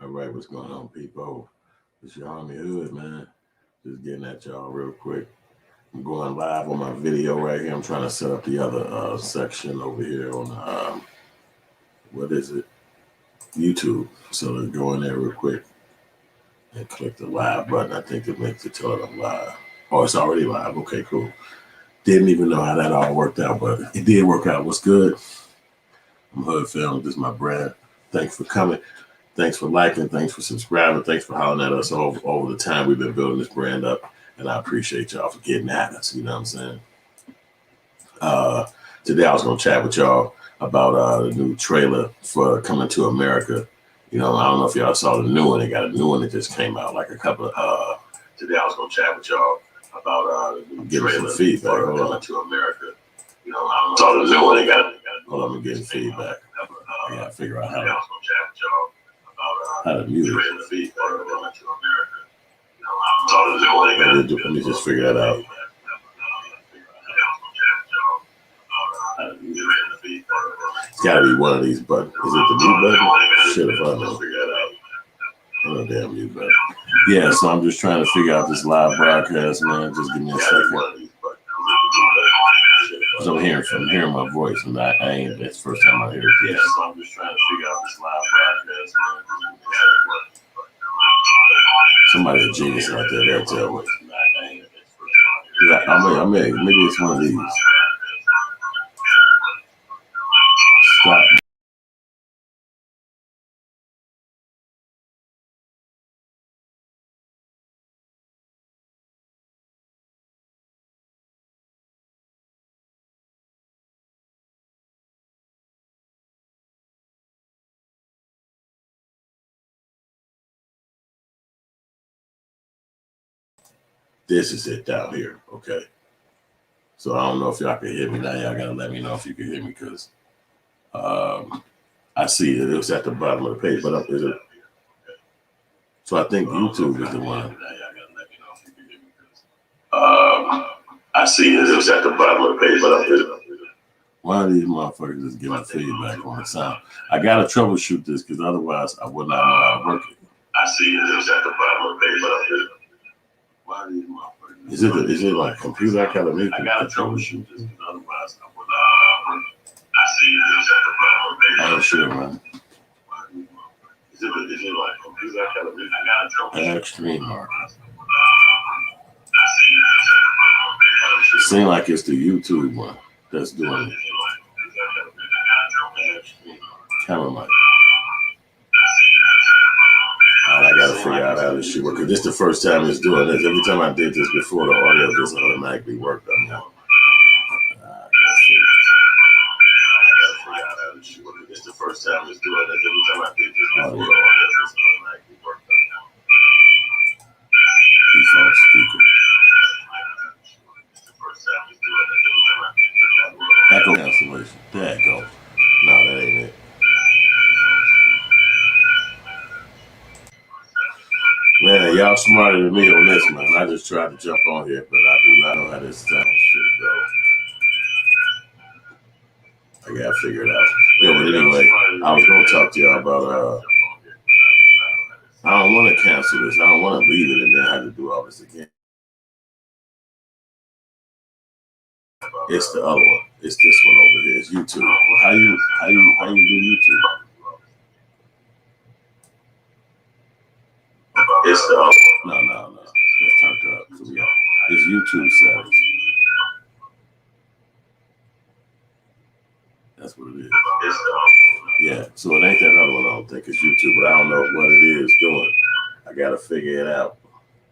All right, what's going on, people? It's your homie Hood, man. Just getting at y'all real quick. I'm going live on my video right here. I'm trying to set up the other section over here on what is it? YouTube. So let's go in there real quick and click the live button. I think it makes it tell it I'm live. Oh, it's already live. Okay, cool. Didn't even know how that all worked out, but it did work out. What's good? I'm Hood Film. This is my brand. Thanks for coming. Thanks for liking. Thanks for subscribing. Thanks for hollering at us over the time we've been building this brand up. And I appreciate y'all for getting at us. You know what I'm saying? Today I was going to chat with y'all about the new trailer for Coming to America. You know, I don't know if y'all saw the new one. They got a new one that just came out like a couple of... Today I was going to chat with y'all about the new trailer for Coming to America. You know, I don't know. Saw the new one. They got hold on, I'm getting feedback. I got to figure out how to mute it. Let me just figure that out. It's got to be one of these buttons. Is it the mute button? Shit, if I know. Oh, damn mute button. Yeah, so I'm just trying to figure out this live broadcast, man. Just give me a second. So I'm hearing my voice, and I ain't. That's the first time I hear it. Yeah, so I'm just trying to figure out this live broadcast, man. Somebody a genius out there, they'll tell me. Maybe it's one of these. Stop. This is it down here, okay? So I don't know if y'all can hear me now. Y'all gotta let me know if you can hear me, because I see that it was at the bottom of the page, but is it? So I think YouTube is the one. I see that it was at the bottom of the page, but why are these motherfuckers just giving feedback on the sound? I gotta troubleshoot this, because otherwise I would not know how to work it. I see that it was at the bottom of the page, but why are these motherfuckers? Is it like computer? I gotta make it. I gotta troubleshoot this, because otherwise I would not work it. I see that it was at the bottom of the page. I ain't sure, man. Is it like computer? I gotta make it. I gotta troubleshoot. Extreme mark. It seems like it's the YouTube one that's doing it. Camera mic. I gotta figure out how this shit works. This is the first time it's doing this. Every time I did this before, the audio just automatically worked on me. This is the first time it's doing this. Every time I did this before, the audio just automatically worked on me. Default speaker. Echo cancellation. There you go. No, that ain't it. Man, y'all smarter than me on this, man. I just tried to jump on here, but I do not know how this sound shit go. I gotta figure it out. Yeah, but anyway, I was gonna talk to y'all about I don't want to cancel this. I don't want to leave it and then have to do all this again. It's the other one. It's this one over here. It's YouTube. How you do YouTube? It's the other one. No. Let's turn it up. So it's YouTube settings. That's what it is. Yeah. So it ain't that other one. I don't think it's YouTube, but I don't know what it is doing. I gotta figure it out.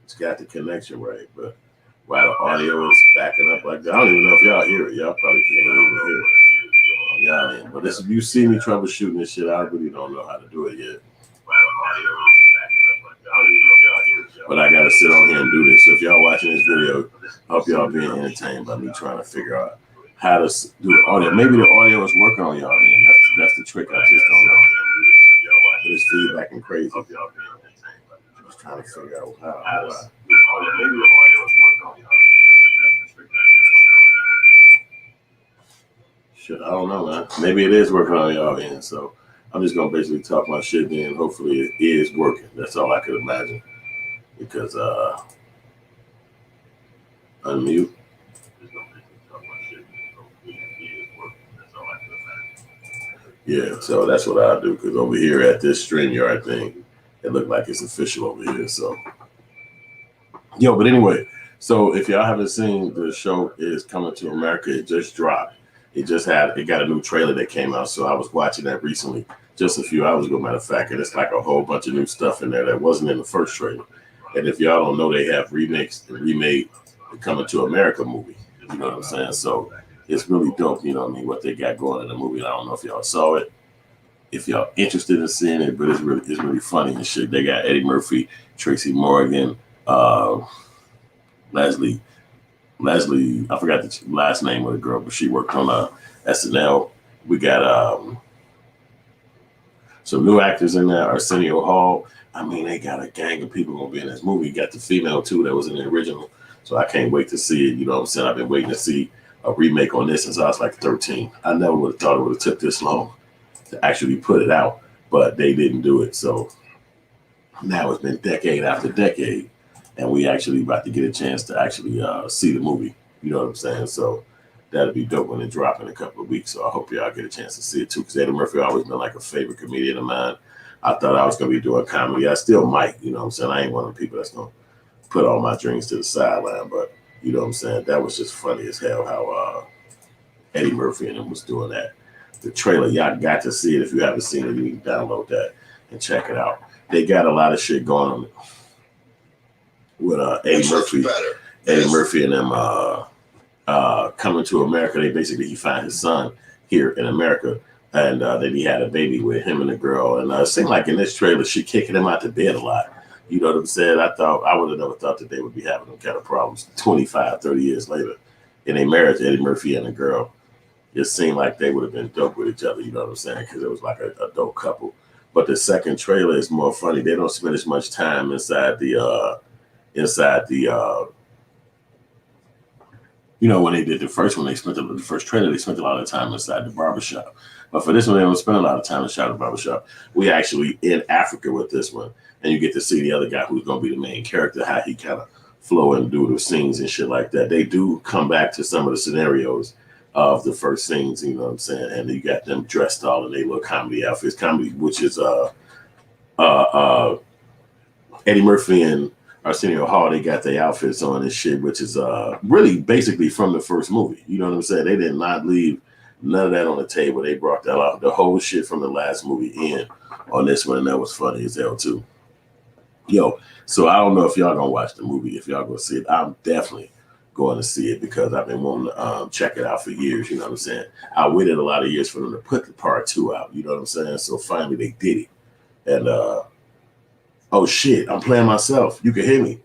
It's got the connection right, but while the audio is backing up like that, I don't even know if y'all hear it. Y'all probably can't even hear it. Y'all in. But if you see me troubleshooting this shit, I really don't know how to do it yet. But I gotta sit on here and do this. So if y'all watching this video, I hope y'all being entertained by me trying to figure out how to do the audio. Maybe the audio is working on y'all end. That's the trick. I just don't know. But it's feedbacking crazy. Just trying to figure out how maybe the audio is working on y'all. Shit, I don't know, man. Maybe it is working on y'all end. So I'm just gonna basically talk my shit. Then hopefully it is working. That's all I could imagine. Because unmute. Yeah, so that's what I do. Because over here at this StreamYard thing, it looked like it's official over here. So, yo, but anyway, so if y'all haven't seen, the show is Coming to America. It just dropped. It got a new trailer that came out. So I was watching that recently, just a few hours ago, matter of fact. And it's like a whole bunch of new stuff in there that wasn't in the first trailer. And if y'all don't know, they have remixed and remade the Coming to America movie. You know what I'm saying? So it's really dope, you know what I mean, what they got going in the movie. I don't know if y'all saw it, if y'all interested in seeing it, but it's really funny and shit. They got Eddie Murphy, Tracy Morgan, Leslie, I forgot the last name of the girl, but she worked on SNL. We got some new actors in there, Arsenio Hall. I mean, they got a gang of people gonna be in this movie. You got the female too that was in the original. So I can't wait to see it. You know what I'm saying? I've been waiting to see a remake on this since I was like 13. I never would have thought it would have took this long to actually put it out, but they didn't do it. So now it's been decade after decade, and we actually about to get a chance to actually see the movie. You know what I'm saying? So that'll be dope when it drop in a couple of weeks. So I hope y'all get a chance to see it too, because Eddie Murphy always been like a favorite comedian of mine. I thought I was gonna be doing comedy. I still might. You know what I'm saying? I ain't one of the people that's gonna put all my dreams to the sideline, but you know what I'm saying? That was just funny as hell how Eddie Murphy and him was doing that. The trailer, y'all got to see it. If you haven't seen it, you can download that and check it out. They got a lot of shit going on with Eddie Murphy and them Coming to America. He found his son here in America, and then he had a baby with him and the girl. And it seemed like in this trailer, she kicking him out to bed a lot. You know what I'm saying? I would have never thought that they would be having them kind of problems 25, 30 years later in a marriage, Eddie Murphy and a girl. It seemed like they would have been dope with each other, you know what I'm saying? Because it was like a dope couple. But the second trailer is more funny. They don't spend as much time inside the you know, when they did the first one, the first trailer, they spent a lot of time inside the barbershop. But for this one, they don't spend a lot of time inside the barbershop. We actually in Africa with this one, and you get to see the other guy who's going to be the main character, how he kind of flow and do the scenes and shit like that. They do come back to some of the scenarios of the first scenes, you know what I'm saying? And you got them dressed all in their little comedy outfits, which is Eddie Murphy and Arsenio Hall, they got their outfits on and shit, which is really basically from the first movie. You know what I'm saying? They did not leave none of that on the table. They brought that out, the whole shit from the last movie in on this one, and that was funny as hell too. Yo, so I don't know if y'all gonna watch the movie, if y'all gonna see it. I'm definitely going to see it because I've been wanting to check it out for years. You know what I'm saying? I waited a lot of years for them to put the part 2 out. You know what I'm saying? So finally they did it. And oh shit, I'm playing myself. You can hear me.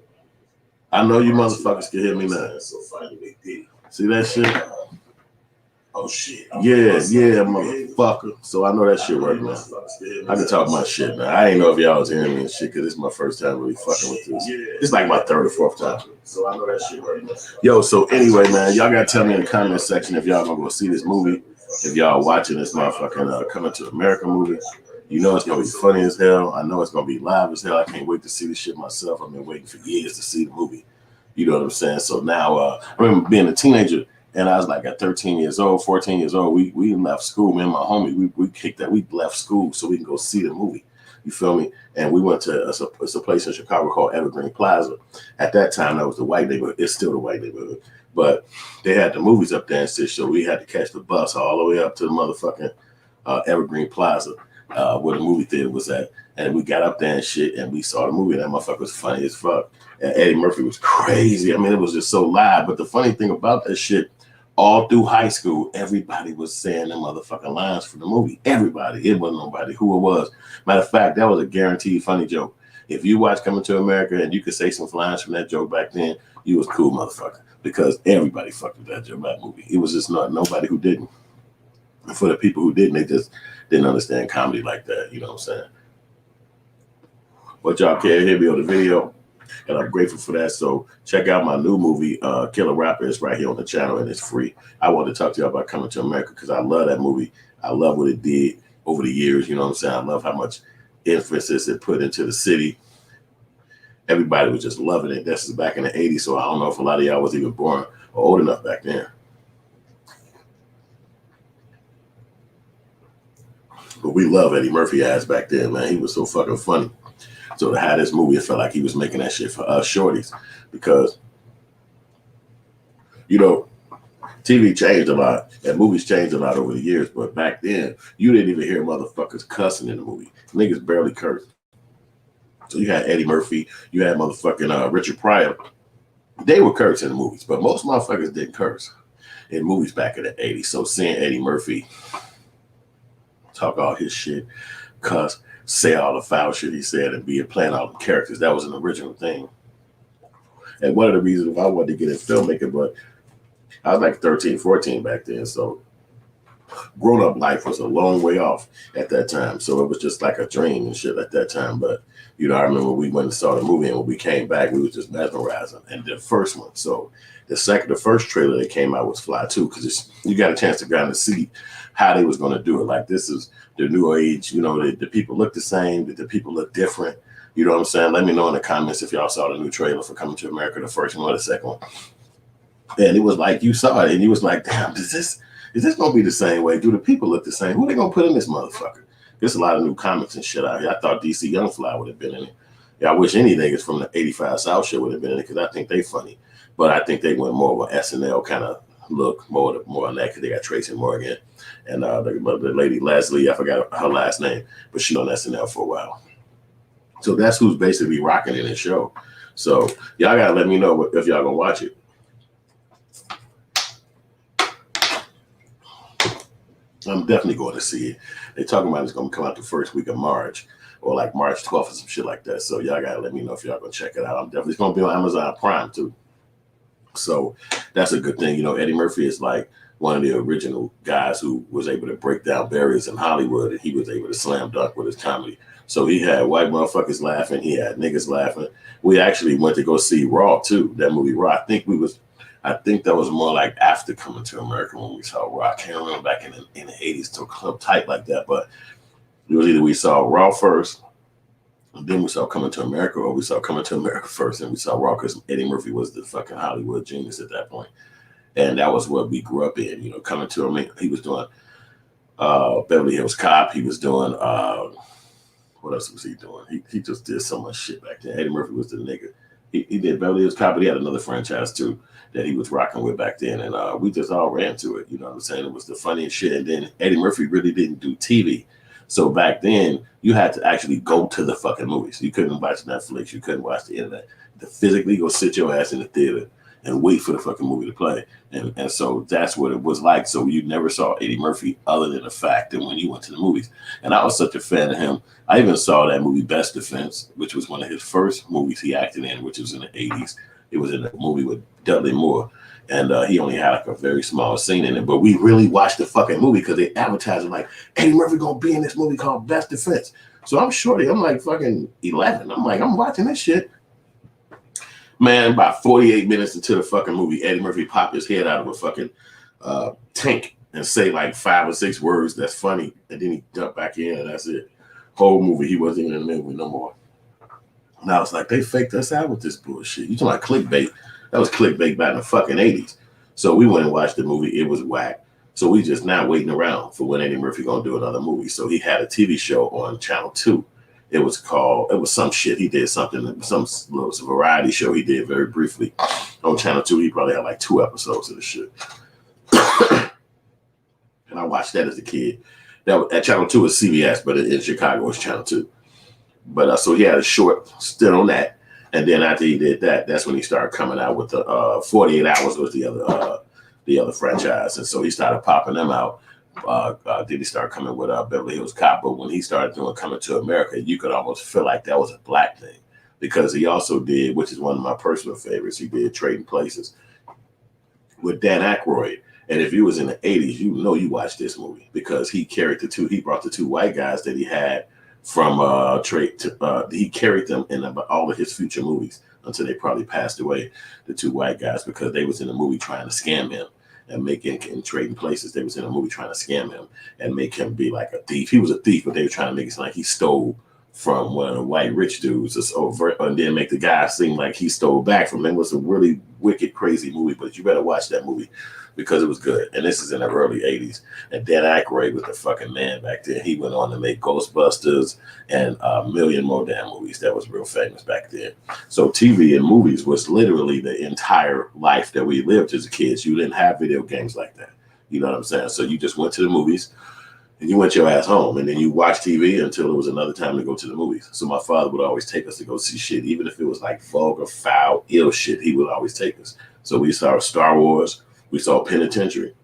I know you motherfuckers can hear me now. So finally they did it. See that shit? Oh shit. Yeah, motherfucker. So I know that shit working now. I can talk my shit now. I ain't know if y'all was hearing me and shit, because this is my first time really fucking with this. It's like my 3rd or 4th time. So I know that shit working now. Yo, so anyway, man, y'all gotta tell me in the comment section if y'all gonna go see this movie. If y'all watching this motherfucking Coming to America movie. You know it's gonna be funny as hell. I know it's gonna be live as hell. I can't wait to see this shit myself. I've been waiting for years to see the movie. You know what I'm saying? So now, I remember being a teenager, and I was like at 13 years old, 14 years old. We left school. Me and my homie, we kicked that. We left school so we can go see the movie. You feel me? And we went to it's a place in Chicago called Evergreen Plaza. At that time, that was the white neighborhood. It's still the white neighborhood, but they had the movies up there and shit. So we had to catch the bus all the way up to the motherfucking Evergreen Plaza. Where the movie theater was at, and we got up there and shit, and we saw the movie. That motherfucker was funny as fuck, and Eddie Murphy was crazy. I mean, it was just so live. But the funny thing about that shit, all through high school, everybody was saying the motherfucking lines for the movie. Everybody. It wasn't nobody who it was. Matter of fact, that was a guaranteed funny joke. If you watch Coming to America and you could say some lines from that joke back then, you was cool, motherfucker, because everybody fucked with that joke, that movie. It was just not nobody who didn't. And for the people who didn't, they just didn't understand comedy like that. You know what I'm saying? But y'all can't hear me on the video, and I'm grateful for that. So check out my new movie, Killer Rapper. It's right here on the channel, and it's free. I want to talk to y'all about Coming to America because I love that movie. I love what it did over the years. You know what I'm saying? I love how much emphasis it put into the city. Everybody was just loving it. This is back in the 80s, so I don't know if a lot of y'all was even born or old enough back then. But we love Eddie Murphy ass back then, man. He was so fucking funny. So to have this movie, it felt like he was making that shit for us shorties, because, you know, TV changed a lot and movies changed a lot over the years. But back then, you didn't even hear motherfuckers cussing in the movie. Niggas barely cursed. So you had Eddie Murphy, you had motherfucking Richard Pryor. They were cursing in the movies, but most motherfuckers didn't curse in movies back in the 80s. So seeing Eddie Murphy talk all his shit, cuss, say all the foul shit he said, and be playing all the characters, that was an original thing. And one of the reasons why I wanted to get in filmmaking, but I was like 13, 14 back then. So grown-up life was a long way off at that time. So it was just like a dream and shit at that time. But, you know, I remember we went and saw the movie, and when we came back, we was just mesmerizing. And the first one. So the first trailer that came out was Fly 2, because you got a chance to kind of see how they was going to do it. Like, this is the new age, you know, the people look the same, the people look different. You know what I'm saying? Let me know in the comments if y'all saw the new trailer for Coming to America, the first one or the second one. And it was like, you saw it and you was like, damn, is this gonna be the same way? Do the people look the same? Who they gonna put in this motherfucker? There's a lot of new comics and shit out here. I thought DC Young Fly would have been in it. Yeah, I wish any niggas from the 85 South shit would have been in it, because I think they funny. But I think they went more of an SNL kind of look, more on that, because they got Tracy Morgan and the lady Leslie, I forgot her last name, but she on SNL for a while. So that's who's basically rocking in this show. So y'all gotta let me know if y'all gonna watch it. I'm definitely going to see it. They're talking about it's going to come out the first week of March, or like March 12th or some shit like that. So y'all got to let me know if y'all going to check it out. It's going to be on Amazon Prime too. So that's a good thing. You know, Eddie Murphy is like one of the original guys who was able to break down barriers in Hollywood, and he was able to slam dunk with his comedy. So he had white motherfuckers laughing. He had niggas laughing. We actually went to go see Raw too, that movie Raw. I think that was more like after Coming to America when we saw Raw. I can't remember back in the 80s to club tight like that, but it was either we saw Raw first, and then we saw Coming to America, or we saw Coming to America first and we saw Raw, because Eddie Murphy was the fucking Hollywood genius at that point. And that was what we grew up in, you know, Coming to America. He was doing Beverly Hills Cop. He was doing, what else was he doing? He just did so much shit back then. Eddie Murphy was the nigga. He did Beverly Hills Cop, but he had another franchise too that he was rocking with back then, and we just all ran to it. You know what I'm saying? It was the funniest shit. And then Eddie Murphy really didn't do TV, so back then you had to actually go to the fucking movies. You couldn't watch Netflix. You couldn't watch the internet. To physically go sit your ass in the theater and wait for the fucking movie to play. And so that's what it was like. So you never saw Eddie Murphy other than the fact that when you went to the movies. And I was such a fan of him. I even saw that movie Best Defense, which was one of his first movies he acted in, which was in the 80s. It was in a movie with Dudley Moore. And he only had like a very small scene in it. But we really watched the fucking movie because they advertised it like, Eddie Murphy gonna be in this movie called Best Defense. So I'm shorty. I'm like fucking 11. I'm like, I'm watching this shit. Man, about 48 minutes into the fucking movie, Eddie Murphy popped his head out of a fucking tank and say like 5 or 6 words that's funny, and then he jumped back in, and that's it. Whole movie, he wasn't even in the movie no more. And I was like, they faked us out with this bullshit. You talking about clickbait? That was clickbait back in the fucking 80s. So we went and watched the movie. It was whack. So we just now waiting around for when Eddie Murphy gonna do another movie. So he had a TV show on Channel 2. It was some shit. He did something, some little variety show he did very briefly on Channel 2. He probably had like 2 episodes of the shit. And I watched that as a kid. That was, at Channel 2 was CBS, but in Chicago was Channel 2. But so he had a short stint on that. And then after he did that, that's when he started coming out with the 48 Hours was the other franchise. And so he started popping them out. Then he started coming with Beverly Hills Cop. But when he started doing Coming to America, you could almost feel like that was a black thing, because he also did, which is one of my personal favorites, he did Trading Places with Dan Aykroyd. And if you was in the 80s, you know you watched this movie, because he brought the 2 white guys that he had from he carried them in all of his future movies until they probably passed away, the 2 white guys, because they was in the movie trying to scam him. and and trading places. They was in a movie trying to scam him and make him be like a thief. He was a thief, but they were trying to make it seem like he stole from one of the white rich dudes, and then make the guy seem like he stole back from him. It was a really wicked, crazy movie, but you better watch that movie because it was good. And this is in the early 80s. And Dan Aykroyd was the fucking man back then. He went on to make Ghostbusters and a million more damn movies that was real famous back then. So TV and movies was literally the entire life that we lived as kids. You didn't have video games like that. You know what I'm saying? So you just went to the movies and you went your ass home, and then you watched TV until it was another time to go to the movies. So my father would always take us to go see shit, even if it was like vulgar, foul, ill shit. He would always take us. So we saw Star Wars, we saw Penitentiary,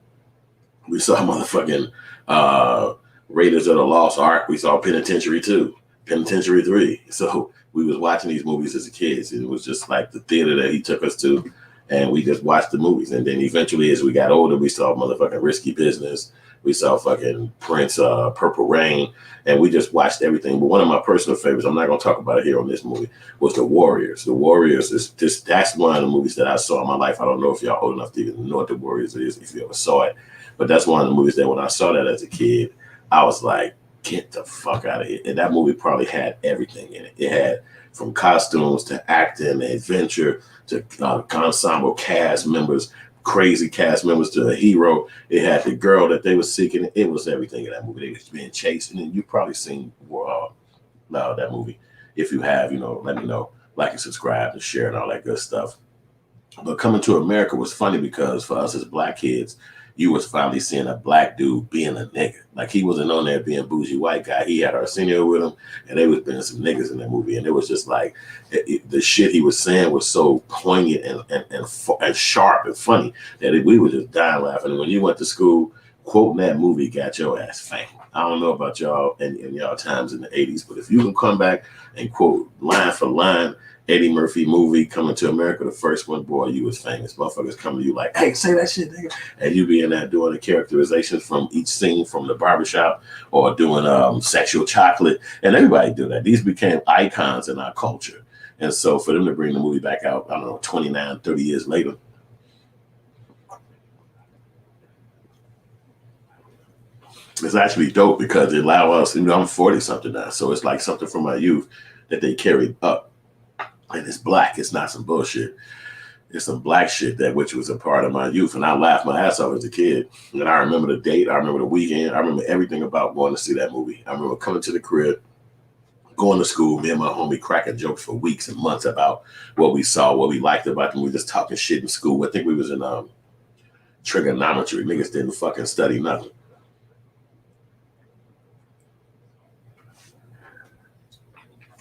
we saw motherfucking Raiders of the Lost Ark, we saw Penitentiary 2, Penitentiary 3. So we was watching these movies as a kids. It was just like the theater that he took us to, and we just watched the movies. And then eventually, as we got older, we saw motherfucking Risky Business. We saw fucking Prince, Purple Rain, and we just watched everything. But one of my personal favorites, I'm not going to talk about it here on this movie, was The Warriors. The Warriors is just, that's one of the movies that I saw in my life. I don't know if y'all old enough to even know what The Warriors is, if you ever saw it. But that's one of the movies that when I saw that as a kid, I was like, get the fuck out of here. And that movie probably had everything in it. It had from costumes to acting, adventure, to ensemble cast members, crazy cast members, to a hero. It had the girl that they were seeking. It was everything in that movie. They was being chased. And you've probably seen that movie. If you have, let me know. Like and subscribe and share and all that good stuff. But Coming to America was funny because for us as black kids, you was finally seeing a black dude being a nigga. Like, he wasn't on there being bougie white guy. He had Arsenio with him, and they was being some niggas in that movie. And it was just like, the shit he was saying was so poignant and sharp and funny that we were just dying laughing. And when you went to school, quoting that movie got your ass famous. I don't know about y'all and y'all times in the 80s, but if you can come back and quote line for line Eddie Murphy movie Coming to America, the first one, boy, you was famous. Motherfuckers coming to you like, hey, say that shit, nigga. And you be in there doing the characterizations from each scene from the barbershop or doing Sexual Chocolate. And everybody do that. These became icons in our culture. And so for them to bring the movie back out, I don't know, 29, 30 years later, it's actually dope because it allow us, I'm 40 something now. So it's like something from my youth that they carried up. And it's black. It's not some bullshit. It's some black shit which was a part of my youth. And I laughed my ass off as a kid. And I remember the date. I remember the weekend. I remember everything about going to see that movie. I remember coming to the crib, going to school, me and my homie cracking jokes for weeks and months about what we saw, what we liked about them. We were just talking shit in school. I think we was in trigonometry. Niggas didn't fucking study nothing.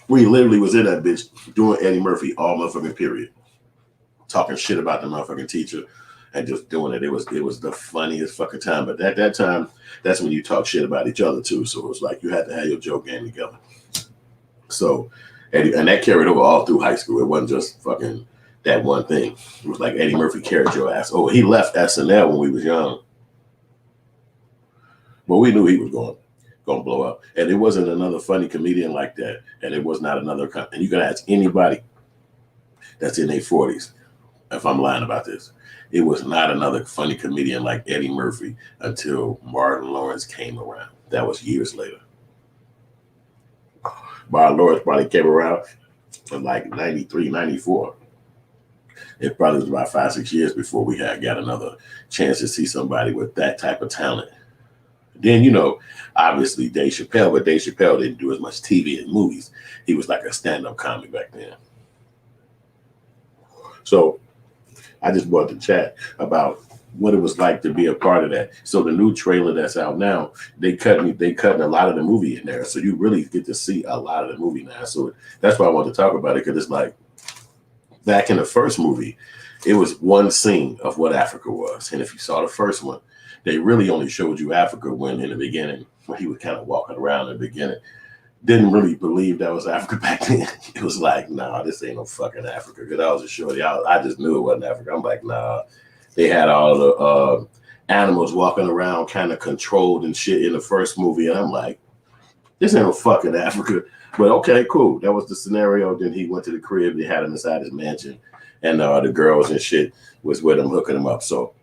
We literally was in that bitch doing Eddie Murphy all motherfucking period. Talking shit about the motherfucking teacher and just doing it. It was the funniest fucking time. But at that time, that's when you talk shit about each other too. So it was like you had to have your joke game together. So, and that carried over all through high school. It wasn't just fucking that one thing. It was like Eddie Murphy carried your ass. Oh, he left SNL when we was young. But we knew he was going to blow up. And there wasn't another funny comedian like that. And it was not another, and you can ask anybody that's in their 40s if I'm lying about this. It was not another funny comedian like Eddie Murphy until Martin Lawrence came around. That was years later. Martin Lawrence probably came around in like 93, 94. It probably was about 5-6 years before we got another chance to see somebody with that type of talent. Then, obviously Dave Chappelle, but Dave Chappelle didn't do as much TV and movies. He was like a stand-up comic back then. So I just wanted to chat about what it was like to be a part of that. So the new trailer that's out now, they cut a lot of the movie in there. So you really get to see a lot of the movie now. So that's why I wanted to talk about it, because it's like back in the first movie, it was one scene of what Africa was. And if you saw the first one, they really only showed you Africa when in the beginning, when he was kind of walking around in the beginning. Didn't really believe that was Africa back then. It was like, nah, this ain't no fucking Africa. Because I was a shorty. I just knew it wasn't Africa. I'm like, nah. They had all the animals walking around kind of controlled and shit in the first movie. And I'm like, this ain't no fucking Africa. But okay, cool. That was the scenario. Then he went to the crib. They had him inside his mansion. And the girls and shit was with him, hooking him up. So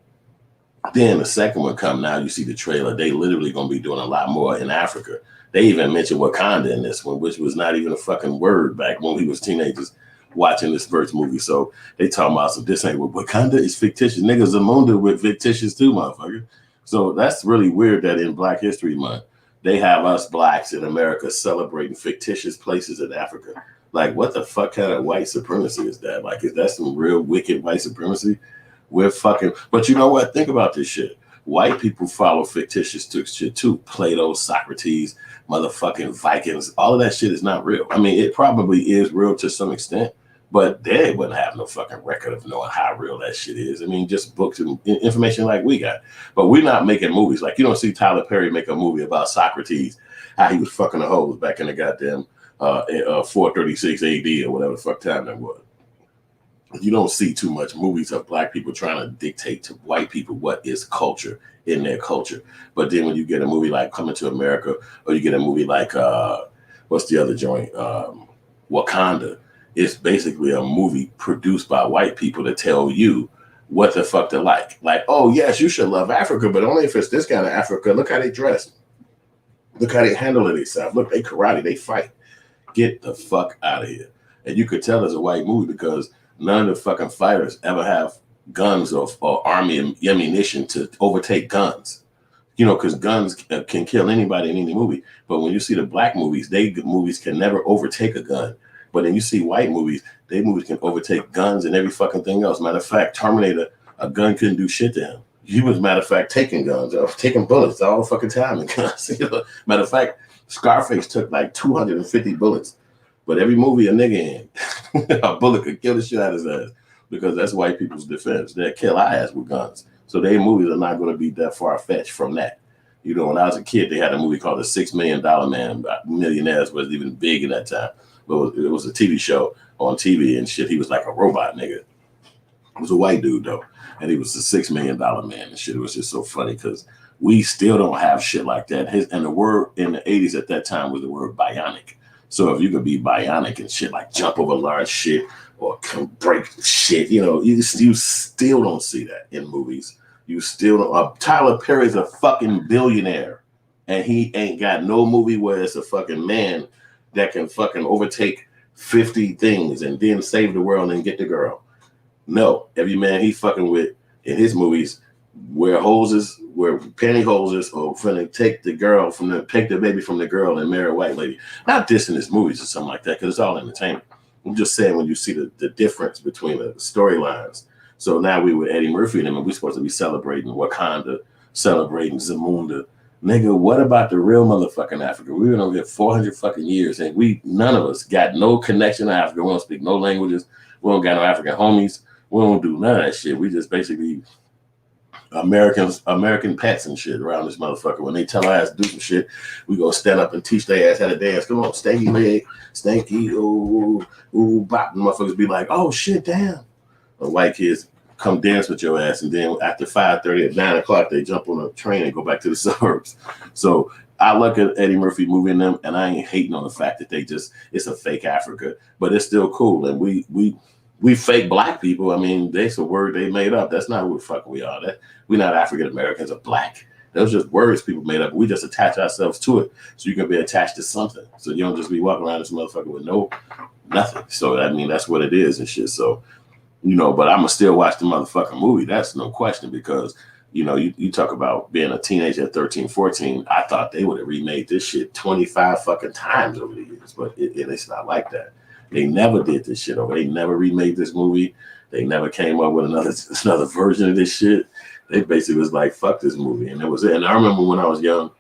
Then the second one come, now you see the trailer. They literally gonna be doing a lot more in Africa. They even mentioned Wakanda in this one, which was not even a fucking word back when we was teenagers watching this first movie. So they talking about, so this ain't what Wakanda is fictitious. Niggas Zamunda with fictitious too, motherfucker. So that's really weird that in Black History Month, they have us blacks in America celebrating fictitious places in Africa. Like, what the fuck kind of white supremacy is that? Like, is that some real wicked white supremacy? We're fucking, but you know what? Think about this shit. White people follow fictitious shit too. Plato, Socrates, motherfucking Vikings. All of that shit is not real. I mean, it probably is real to some extent, but they wouldn't have no fucking record of knowing how real that shit is. I mean, just books and information like we got. But we're not making movies. Like, you don't see Tyler Perry make a movie about Socrates, how he was fucking the hoes back in the goddamn 436 AD or whatever the fuck time that was. You don't see too much movies of black people trying to dictate to white people what is culture in their culture. But then when you get a movie like Coming to America, or you get a movie like what's the other joint, Wakanda, it's basically a movie produced by white people to tell you what the fuck they're like. Like, oh yes, you should love Africa, but only if it's this kind of Africa. Look how they dress. Look how they handle it themselves. Look, they karate, they fight. Get the fuck out of here. And you could tell it's a white movie because none of the fucking fighters ever have guns or army ammunition to overtake guns. You know, because guns can kill anybody in any movie. But when you see the black movies, movies can never overtake a gun. But then you see white movies, they movies can overtake guns and every fucking thing else. Matter of fact, Terminator, a gun couldn't do shit to him. He was, matter of fact, taking guns, taking bullets all the fucking time. And guns. Matter of fact, Scarface took like 250 bullets. But every movie a nigga in, a bullet could kill the shit out of his ass, because that's white people's defense. They'll kill our ass with guns. So their movies are not going to be that far-fetched from that. You know, when I was a kid, they had a movie called The $6 Million Man. Millionaires wasn't even big in that time. But it was a TV show on TV and shit. He was like a robot nigga. He was a white dude, though. And he was a $6 Million man and shit. It was just so funny because we still don't have shit like that. And the word in the 80s at that time was the word bionic. So if you could be bionic and shit, like jump over large shit or can break shit, you know, you still don't see that in movies. You still don't. Tyler Perry's a fucking billionaire, and he ain't got no movie where it's a fucking man that can fucking overtake 50 things and then save the world and get the girl. No, every man he fucking with in his movies wear pantyhoses, or finna take the baby from the girl and marry a white lady. Not dissing his movies or something like that, because it's all entertainment. I'm just saying, when you see the difference between the storylines. So now we with Eddie Murphy and him, and we're supposed to be celebrating Wakanda, celebrating Zamunda. Nigga, what about the real motherfucking Africa? We've been over here 400 fucking years, and none of us got no connection to Africa. We don't speak no languages. We don't got no African homies. We don't do none of that shit. We just basically American pets and shit around this motherfucker. When they tell our ass to do some shit, we go stand up and teach their ass how to dance. Come on, stanky leg, stanky, ooh, bop. And motherfuckers be like, oh shit, damn. The white kids come dance with your ass, and then after 5:30 at 9 o'clock, they jump on a train and go back to the suburbs. So I look at Eddie Murphy movie in them, and I ain't hating on the fact that it's a fake Africa, but it's still cool. And we fake black people. I mean, that's a word they made up. That's not who the fuck we are. We're not African Americans or black. Those just words people made up. We just attach ourselves to it so you can be attached to something. So you don't just be walking around this motherfucker with nothing. So I mean, that's what it is and shit. So, you know, but I'ma still watch the motherfucking movie. That's no question, because, you know, you talk about being a teenager at 13, 14. I thought they would have remade this shit 25 fucking times over the years, but it's not like that. They never did this shit over. They never remade this movie. They never came up with another version of this shit. They basically was like, fuck this movie. And that was it. And I remember when I was young,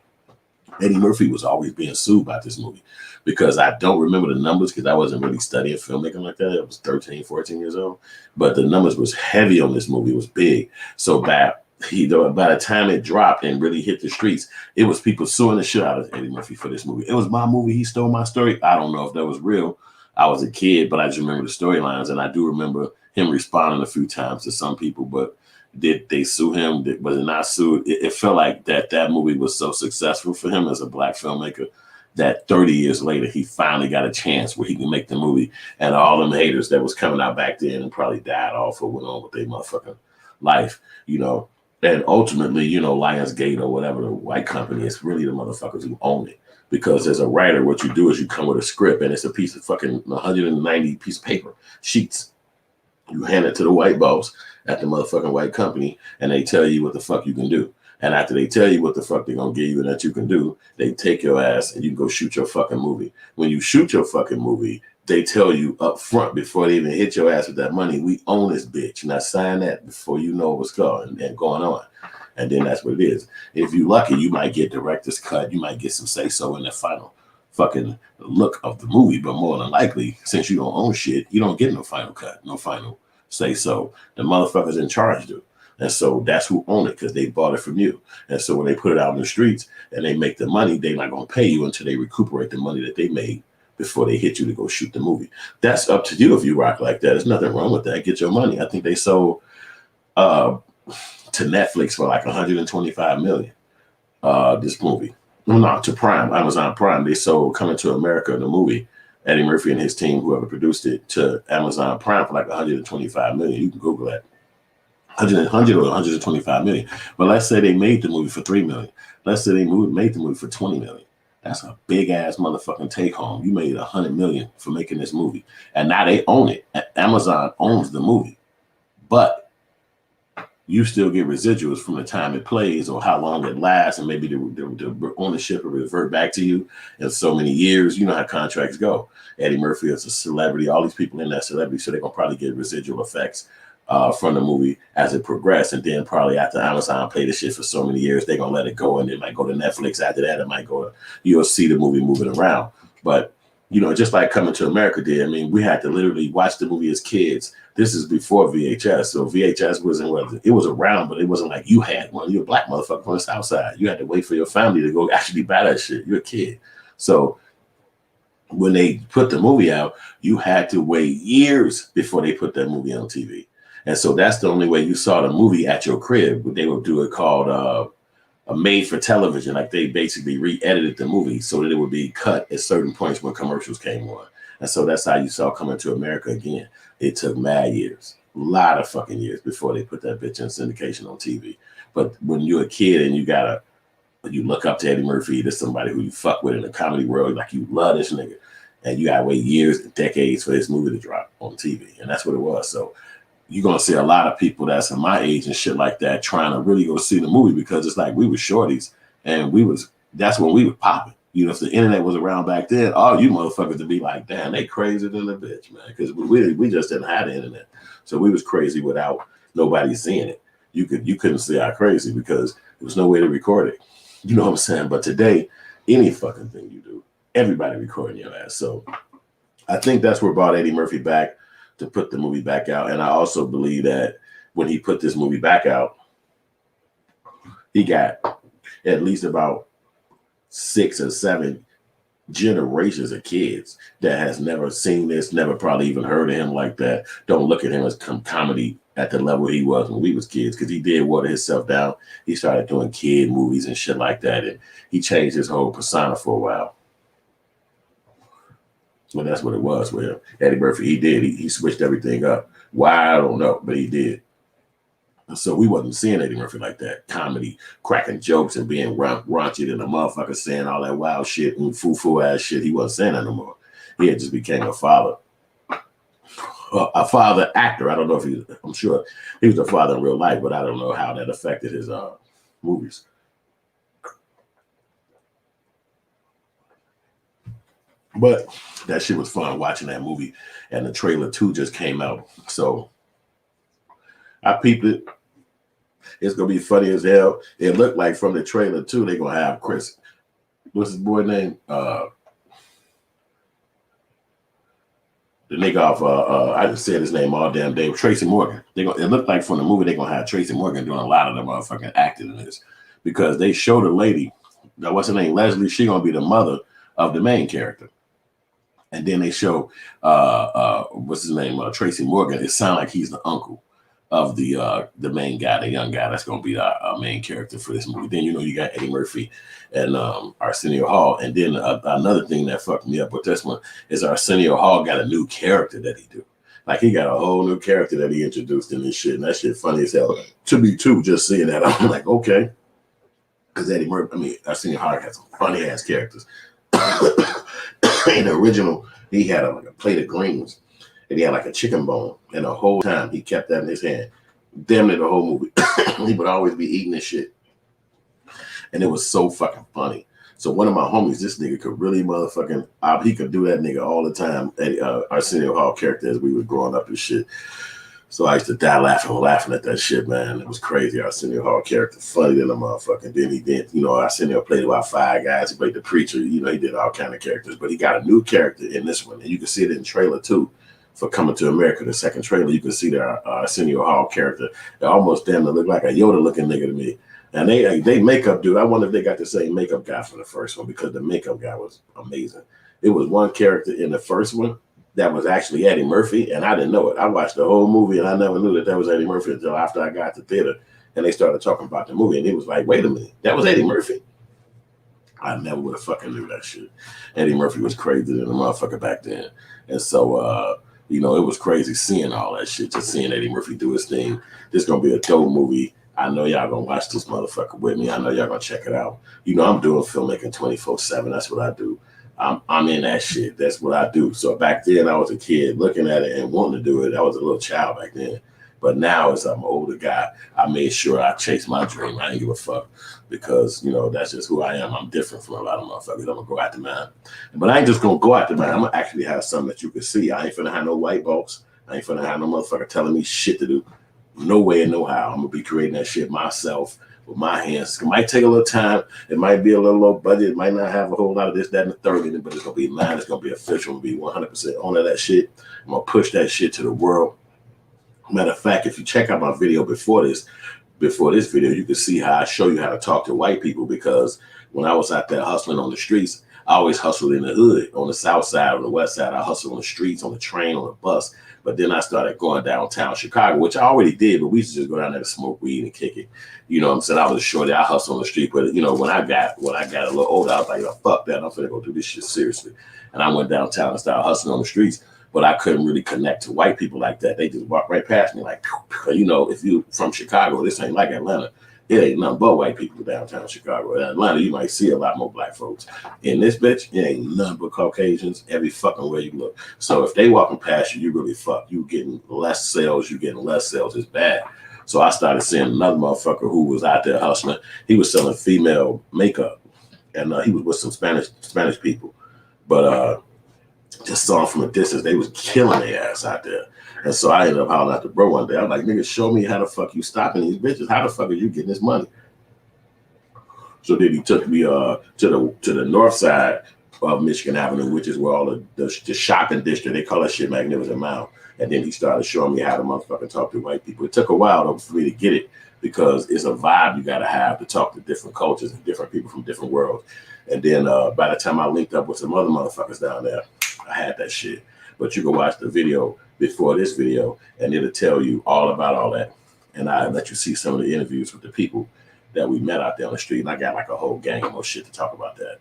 Eddie Murphy was always being sued about this movie, because I don't remember the numbers, because I wasn't really studying filmmaking like that. I was 13, 14 years old. But the numbers was heavy on this movie. It was big. So by the time it dropped and really hit the streets, it was people suing the shit out of Eddie Murphy for this movie. It was my movie. He stole my story. I don't know if that was real. I was a kid, but I just remember the storylines, and I do remember him responding a few times to some people. But did they sue him? Was it not sued? It felt like that movie was so successful for him as a black filmmaker that 30 years later, he finally got a chance where he can make the movie, and all them haters that was coming out back then and probably died off or went on with their motherfucking life, you know, And ultimately, you know, Lionsgate or whatever the white company, it's really the motherfuckers who own it. Because as a writer, what you do is you come with a script and it's a piece of fucking 190 piece of paper, sheets. You hand it to the white boss at the motherfucking white company and they tell you what the fuck you can do. And after they tell you what the fuck they're going to give you and that you can do, they take your ass and you can go shoot your fucking movie. When you shoot your fucking movie, they tell you up front before they even hit your ass with that money, we own this bitch. Now sign that before you know what's going on. And then that's what it is. If you're lucky, you might get director's cut. You might get some say-so in the final fucking look of the movie. But more than likely, since you don't own shit, you don't get no final cut, no final say-so. The motherfuckers in charge do. And so that's who own it because they bought it from you. And so when they put it out in the streets and they make the money, they're not going to pay you until they recuperate the money that they made before they hit you to go shoot the movie. That's up to you if you rock like that. There's nothing wrong with that. Get your money. I think they sold to Netflix for like 125 million. This movie. No, to Prime, Amazon Prime. They sold Coming to America, the movie. Eddie Murphy and his team, whoever produced it, to Amazon Prime for like 125 million. You can Google that. 100 or 125 million. But let's say they made the movie for 3 million. Let's say they made the movie for 20 million. That's a big ass motherfucking take home. You made 100 million for making this movie. And now they own it. Amazon owns the movie. But you still get residuals from the time it plays or how long it lasts, and maybe the ownership will revert back to you in so many years. You know how contracts go. Eddie Murphy is a celebrity. All these people in that celebrity, so they're going to probably get residual effects from the movie as it progressed. And then probably after Amazon played the shit for so many years, they're going to let it go, and it might go to Netflix after that. It might go to, you'll see the movie moving around. But, you know, just like Coming to America did, I mean, we had to literally watch the movie as kids. This is before VHS. So VHS it was around, but it wasn't like you had one. You're a black motherfucker from the South Side. You had to wait for your family to go actually buy that shit. You're a kid. So when they put the movie out, you had to wait years before they put that movie on TV. And so that's the only way you saw the movie at your crib. They would do it called a made for television. Like they basically re-edited the movie so that it would be cut at certain points when commercials came on. And so that's how you saw Coming to America again. It took mad years, a lot of fucking years before they put that bitch in syndication on TV. But when you're a kid and you look up to Eddie Murphy, there's somebody who you fuck with in the comedy world, like you love this nigga, and you gotta wait years and decades for this movie to drop on TV. And that's what it was. So you're gonna see a lot of people that's in my age and shit like that trying to really go see the movie because it's like we were shorties and that's when we were popping. You know, if the internet was around back then, all you motherfuckers would be like, damn, they crazy than a bitch, man. Because we just didn't have the internet. So we was crazy without nobody seeing it. You couldn't see how crazy because there was no way to record it. You know what I'm saying? But today, any fucking thing you do, everybody recording your ass. So I think that's what brought Eddie Murphy back to put the movie back out. And I also believe that when he put this movie back out, he got at least about 6 or 7 generations of kids that has never seen this, never probably even heard of him like that. Don't look at him as comedy at the level he was when we was kids, because he did water himself down. He started doing kid movies and shit like that, and he changed his whole persona for a while. Well, that's what it was with him. Eddie Murphy, he did. He switched everything up. Why, I don't know, but he did. So we wasn't seeing Eddie Murphy like that. Comedy, cracking jokes and being raunchy and the motherfucker saying all that wild shit and foo-foo ass shit. He wasn't saying that no more. He had just became a father. A father actor. I don't know if I'm sure he was a father in real life, but I don't know how that affected his movies. But that shit was fun watching that movie. And the trailer 2 just came out. So I peeped it. It's gonna be funny as hell. It looked like from the trailer 2, they're gonna have Chris. What's his boy name? The nigga off I just said his name all damn day. Tracy Morgan. It looked like from the movie they're gonna have Tracy Morgan doing a lot of the motherfucking acting in this. Because they showed a lady, what's her name? Leslie, she gonna be the mother of the main character. And then they show what's his name? Tracy Morgan. It sounds like he's the uncle of the main guy, the young guy that's gonna be our main character for this movie. Then you got Eddie Murphy and Arsenio Hall. And then another thing that fucked me up with this one is Arsenio Hall got a new character that he do. Like he got a whole new character that he introduced in this shit, and that shit funny as hell to me too. Just seeing that, I'm like, okay, because Eddie Murphy. I mean, Arsenio Hall had some funny ass characters. In the original, he had like a plate of greens, and he had like a chicken bone, and the whole time he kept that in his hand. Damn near the whole movie, he would always be eating this shit, and it was so fucking funny. So one of my homies, this nigga could really motherfucking, he could do that nigga all the time. Arsenio Hall character as we were growing up and shit. So I used to die laughing at that shit, man. It was crazy. Arsenio Hall character, funny than a motherfucker. Then he did, Arsenio played about 5 guys. He played the preacher. He did all kind of characters. But he got a new character in this one, and you can see it in the trailer too. For Coming to America, the second trailer, you can see the Arsenio Hall character. They almost damn near look like a Yoda looking nigga to me. And they makeup dude. I wonder if they got the same makeup guy for the first one because the makeup guy was amazing. It was one character in the first one that was actually Eddie Murphy, and I didn't know it. I watched the whole movie, and I never knew that was Eddie Murphy until after I got to theater, and they started talking about the movie, and it was like, wait a minute, that was Eddie Murphy? I never would have fucking knew that shit. Eddie Murphy was crazy than a motherfucker back then. And so, it was crazy seeing all that shit, just seeing Eddie Murphy do his thing. This is going to be a dope movie. I know y'all gonna watch this motherfucker with me. I know y'all gonna check it out. I'm doing filmmaking 24/7. That's what I do. I'm in that shit. That's what I do. So back then I was a kid looking at it and wanting to do it. I was a little child back then. But now as I'm an older guy, I made sure I chased my dream. I didn't give a fuck because, that's just who I am. I'm different from a lot of motherfuckers. I'm gonna go out the mine. But I ain't just gonna go out the mine. I'm gonna actually have something that you can see. I ain't finna have no white box. I ain't finna have no motherfucker telling me shit to do. No way and no how. I'm gonna be creating that shit myself with my hands. It might take a little time. It might be a little low budget. It might not have a whole lot of this, that, and the third in it, but it's gonna be mine. It's gonna be official. I'm gonna be 100% on that shit. I'm gonna push that shit to the world. Matter of fact, if you check out my video before this video, you can see how I show you how to talk to white people, because when I was out there hustling on the streets, I always hustled in the hood, on the south side, on the west side. I hustled on the streets, on the train, on the bus. But then I started going downtown Chicago, which I already did, but we used to just go down there to smoke weed and kick it. You know what I'm saying? I was a shorty. I hustled on the street, but when I got a little older, I was like, yo, fuck that. I'm finna go do this shit seriously. And I went downtown and started hustling on the streets, but I couldn't really connect to white people like that. They just walk right past me like, if you from Chicago, this ain't like Atlanta. It ain't nothing but white people downtown Chicago. In Atlanta, you might see a lot more black folks. In this bitch, it ain't nothing but Caucasians every fucking way you look. So if they walking past you, you really fuck. You getting less sales. You getting less sales. It's bad. So I started seeing another motherfucker who was out there hustling. He was selling female makeup, and he was with some Spanish people. But just saw him from a distance. They was killing their ass out there. And so I ended up hollering at the bro one day. I'm like, nigga, show me how the fuck you stopping these bitches. How the fuck are you getting this money? So then he took me to the north side of Michigan Avenue, which is where all the shopping district, they call that shit Magnificent Mile. And then he started showing me how to motherfucking talk to white people. It took a while though for me to get it, because it's a vibe you gotta have to talk to different cultures and different people from different worlds. And then by the time I linked up with some other motherfuckers down there, I had that shit. But you can watch the video before this video, and it'll tell you all about all that. And I let you see some of the interviews with the people that we met out there on the street. And I got like a whole gang of more shit to talk about that.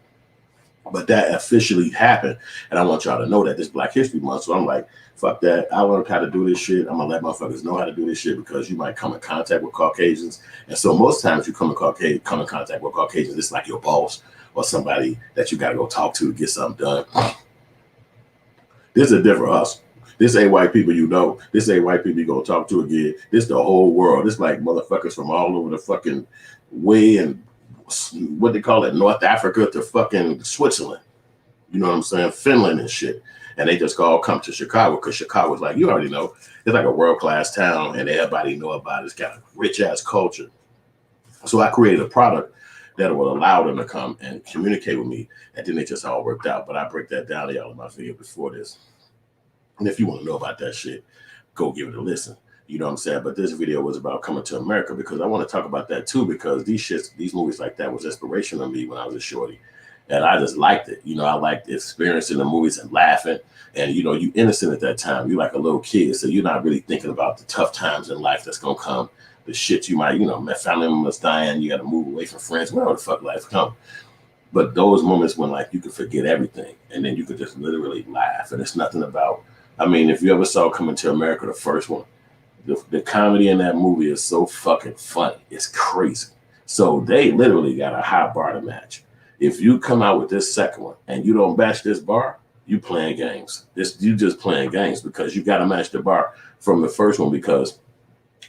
But that officially happened. And I want y'all to know that this Black History Month. So I'm like, fuck that. I learned how to do this shit. I'm gonna let motherfuckers know how to do this shit, because you might come in contact with Caucasians. And so most times you come in contact with Caucasians, it's like your boss or somebody that you gotta go talk to get something done. This is a different hustle. This ain't white people This ain't white people you gonna talk to again. This the whole world. This like motherfuckers from all over the fucking way, and what they call it, North Africa to fucking Switzerland. You know what I'm saying? Finland and shit. And they just all come to Chicago, because Chicago's like, you already know, it's like a world-class town, and everybody know about it. It's got a rich-ass culture. So I created a product that will allow them to come and communicate with me. And then it just all worked out. But I break that down to y'all in my video before this. And if you want to know about that shit, go give it a listen. You know what I'm saying? But this video was about Coming to America, because I want to talk about that too, because these movies like that was inspirational to me when I was a shorty. And I just liked it. I liked experiencing the movies and laughing. And, you innocent at that time. You like a little kid. So you're not really thinking about the tough times in life that's going to come. The shit you might, family members dying. You got to move away from friends. Whatever the fuck life come. But those moments when, like, you could forget everything. And then you could just literally laugh. And it's nothing about I mean, if you ever saw Coming to America, the first one, the comedy in that movie is so fucking funny. It's crazy. So they literally got a high bar to match. If you come out with this second one and you don't match this bar, you playing games. You just playing games because you got to match the bar from the first one because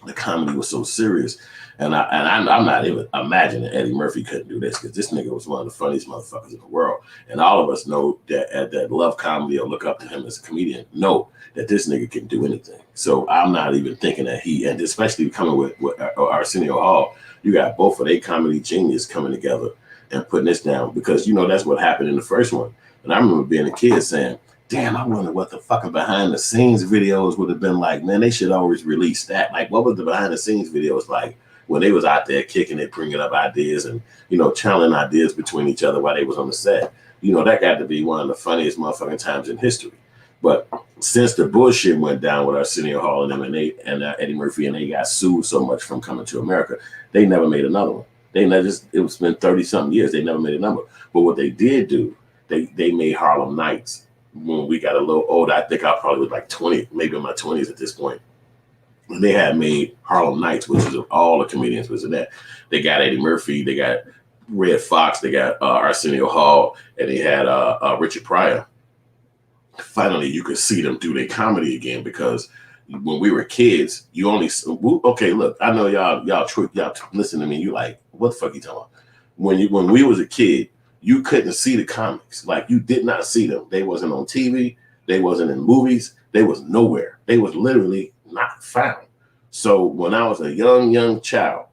the comedy was so serious. And I'm not even imagining Eddie Murphy couldn't do this because this nigga was one of the funniest motherfuckers in the world. And all of us know that love comedy or look up to him as a comedian know that this nigga can do anything. So I'm not even thinking that and especially coming with Arsenio Hall, you got both of their comedy genius coming together and putting this down because, you know, that's what happened in the first one. And I remember being a kid saying, damn, I wonder what the fucking behind the scenes videos would have been like. Man, they should always release that. Like, what was the behind the scenes videos like when they was out there kicking it, bringing up ideas and, you know, channeling ideas between each other while they was on the set? You know, that got to be one of the funniest motherfucking times in history. But since the bullshit went down with Arsenio Hall and them and Eddie Murphy and they got sued so much from Coming to America, they never made another one. It's been 30 something years. They never made a number. But what they did do, they made Harlem Nights when we got a little older. I think I probably was like 20, maybe in my 20s at this point. When they had made Harlem Nights, which is all the comedians was in that. They got Eddie Murphy, they got Red Fox, they got Arsenio Hall, and they had Richard Pryor. Finally, you could see them do their comedy again because when we were kids, you only okay. Look, I know y'all listen to me. You like, what the fuck you talking about? When we was a kid, you couldn't see the comics. Like, you did not see them. They wasn't on TV. They wasn't in movies. They was nowhere. They was literally not found. So when I was a young child,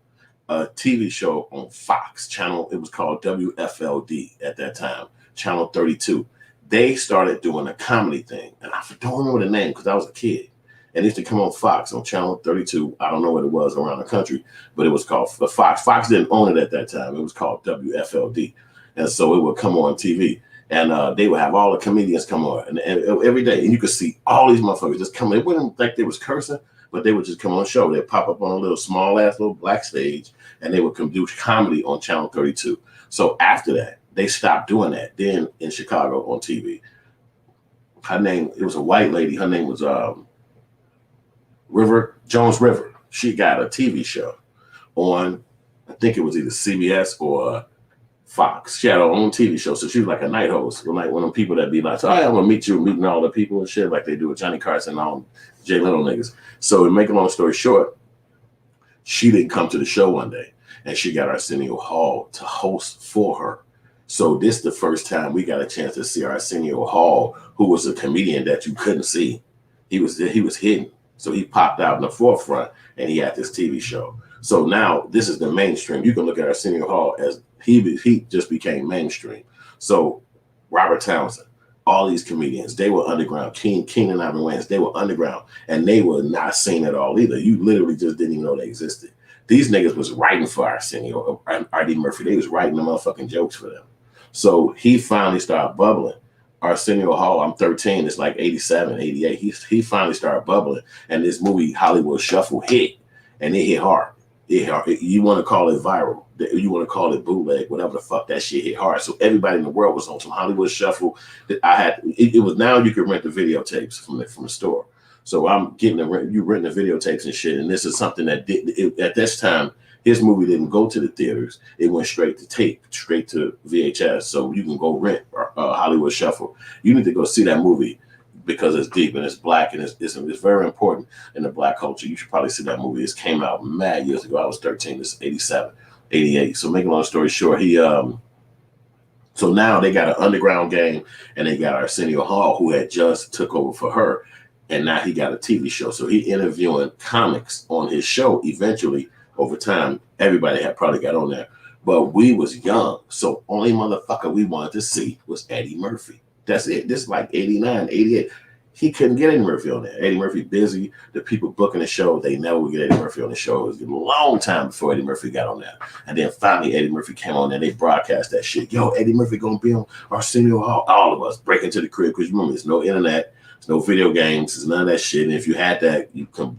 a TV show on Fox channel, it was called WFLD at that time, channel 32. They started doing a comedy thing, and I don't remember the name because I was a kid. And it used to come on Fox on channel 32. I don't know what it was around the country, but it was called Fox. Fox didn't own it at that time. It was called WFLD. And so it would come on TV, and they would have all the comedians come on and every day. And you could see all these motherfuckers just come. It wasn't like they was cursing, but they would just come on the show. They'd pop up on a little small-ass little black stage, and they would come do comedy on channel 32. So after that, they stopped doing that. Then in Chicago on TV, it was a white lady. Her name was Jones River. She got a TV show on, I think it was either CBS or Fox. She had her own TV show. So she was like a night host. Like one of them people that be like, so I'm going to meet you, meeting all the people and shit like they do with Johnny Carson and all Jay Leno niggas. So to make a long story short, she didn't come to the show one day and she got Arsenio Hall to host for her. So this is the first time we got a chance to see Arsenio Hall, who was a comedian that you couldn't see. He was hidden. So he popped out in the forefront and he had this TV show. So now this is the mainstream. You can look at Arsenio Hall as he just became mainstream. So Robert Townsend, all these comedians, they were underground. Keenan Ivan Wayans, they were underground, and they were not seen at all either. You literally just didn't even know they existed. These niggas was writing for Arsenio and Eddie Murphy. They was writing the motherfucking jokes for them. So he finally started bubbling. Arsenio Hall, I'm 13, it's like 87, 88. He finally started bubbling, and this movie Hollywood Shuffle hit, and it hit hard. You want to call it viral, you want to call it bootleg, whatever the fuck, that shit hit hard. So everybody in the world was on some Hollywood Shuffle. It was now you could rent the videotapes from the store. So I'm getting you renting the videotapes and shit, and this is something that at this time his movie didn't go to the theaters. It went straight to tape, straight to VHS. So you can go rent Hollywood Shuffle. You need to go see that movie because it's deep and it's black and it's very important in the black culture. You should probably see that movie. It came out mad years ago. I was 13. This is 87, 88. So making a long story short, so now they got an underground game and they got Arsenio Hall, who had just took over for her. And now he got a TV show. So he interviewing comics on his show. Eventually, over time, everybody had probably got on there. But we was young. So only motherfucker we wanted to see was Eddie Murphy. That's it. This is like 89, 88. He couldn't get Eddie Murphy on there. Eddie Murphy busy. The people booking the show, they never would get Eddie Murphy on the show. It was a long time before Eddie Murphy got on there. And then finally Eddie Murphy came on there. They broadcast that shit. Yo, Eddie Murphy gonna be on Arsenio Hall. All of us break into the crib because remember, there's no internet. There's no video games. There's none of that shit. And if you had that,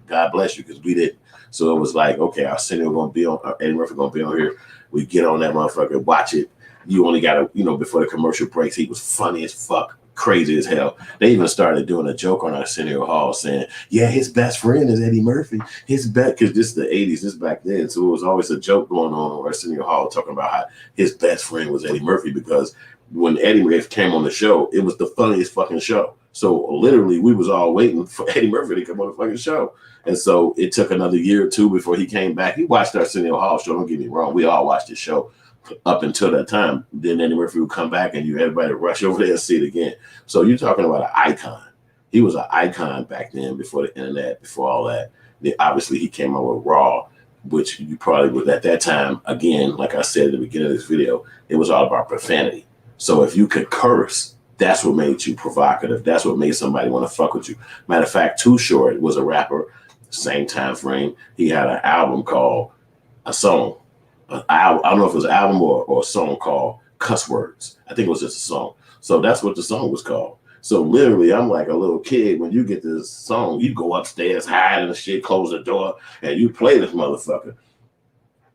God bless you, because we didn't. So it was like, okay, Arsenio gonna be on, Eddie Murphy gonna be on here. We get on that motherfucker, watch it. You only gotta, before the commercial breaks, he was funny as fuck, crazy as hell. They even started doing a joke on Arsenio Hall saying, yeah, his best friend is Eddie Murphy. His best, because this is the 80s, this back then. So it was always a joke going on Arsenio Hall talking about how his best friend was Eddie Murphy, because when Eddie Murphy came on the show, it was the funniest fucking show. So literally we was all waiting for Eddie Murphy to come on the fucking show. And so it took another year or two before he came back. He watched Arsenio Hall show, don't get me wrong. We all watched his show up until that time. Then Eddie Murphy would come back and everybody rush over there and see it again. So you're talking about an icon. He was an icon back then, before the internet, before all that. Then obviously he came out with Raw, which you probably was at that time, again, like I said at the beginning of this video, it was all about profanity. So if you could curse, that's what made you provocative. That's what made somebody want to fuck with you. Matter of fact, Too Short was a rapper, same time frame. He had an album called, a song. I don't know if it was an album or a song called Cuss Words. I think it was just a song. So that's what the song was called. So literally, I'm like a little kid. When you get this song, you go upstairs, hide in the shit, close the door, and you play this motherfucker.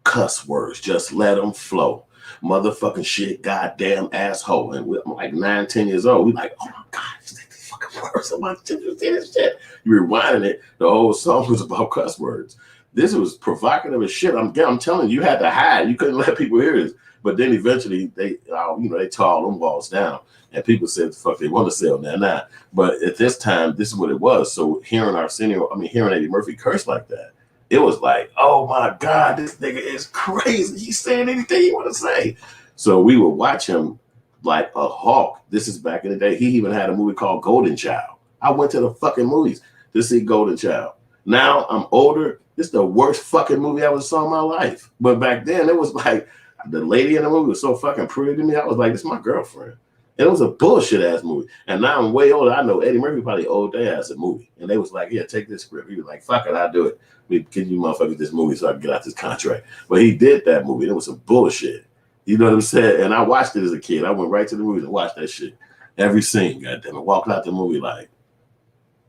Cuss words, just let them flow. Motherfucking shit, goddamn asshole. And I'm like 9, 10 years old. We like, oh my God, these fucking words. I'm like, you see this shit? You rewinding it. The whole song was about cuss words. This was provocative as shit. I'm telling you, you had to hide. You couldn't let people hear this. But then eventually they tore all them walls down, and people said, "Fuck, they want to sell now." But at this time, this is what it was. So hearing Eddie Murphy curse like that, it was like, oh my God, this nigga is crazy. He's saying anything he want to say. So we would watch him like a hawk. This is back in the day. He even had a movie called Golden Child. I went to the fucking movies to see Golden Child. Now I'm older. This is the worst fucking movie I ever saw in my life. But back then, it was like, the lady in the movie was so fucking pretty to me. I was like, this is my girlfriend. And it was a bullshit ass movie. And now I'm way older. I know Eddie Murphy probably owed their ass a movie. And they was like, yeah, take this script. He was like, fuck it, I'll do it. Give you motherfuckers this movie so I can get out this contract. But he did that movie. And it was some bullshit. You know what I'm saying? And I watched it as a kid. I went right to the movies and watched that shit. Every scene, goddamn it. Walked out the movie like,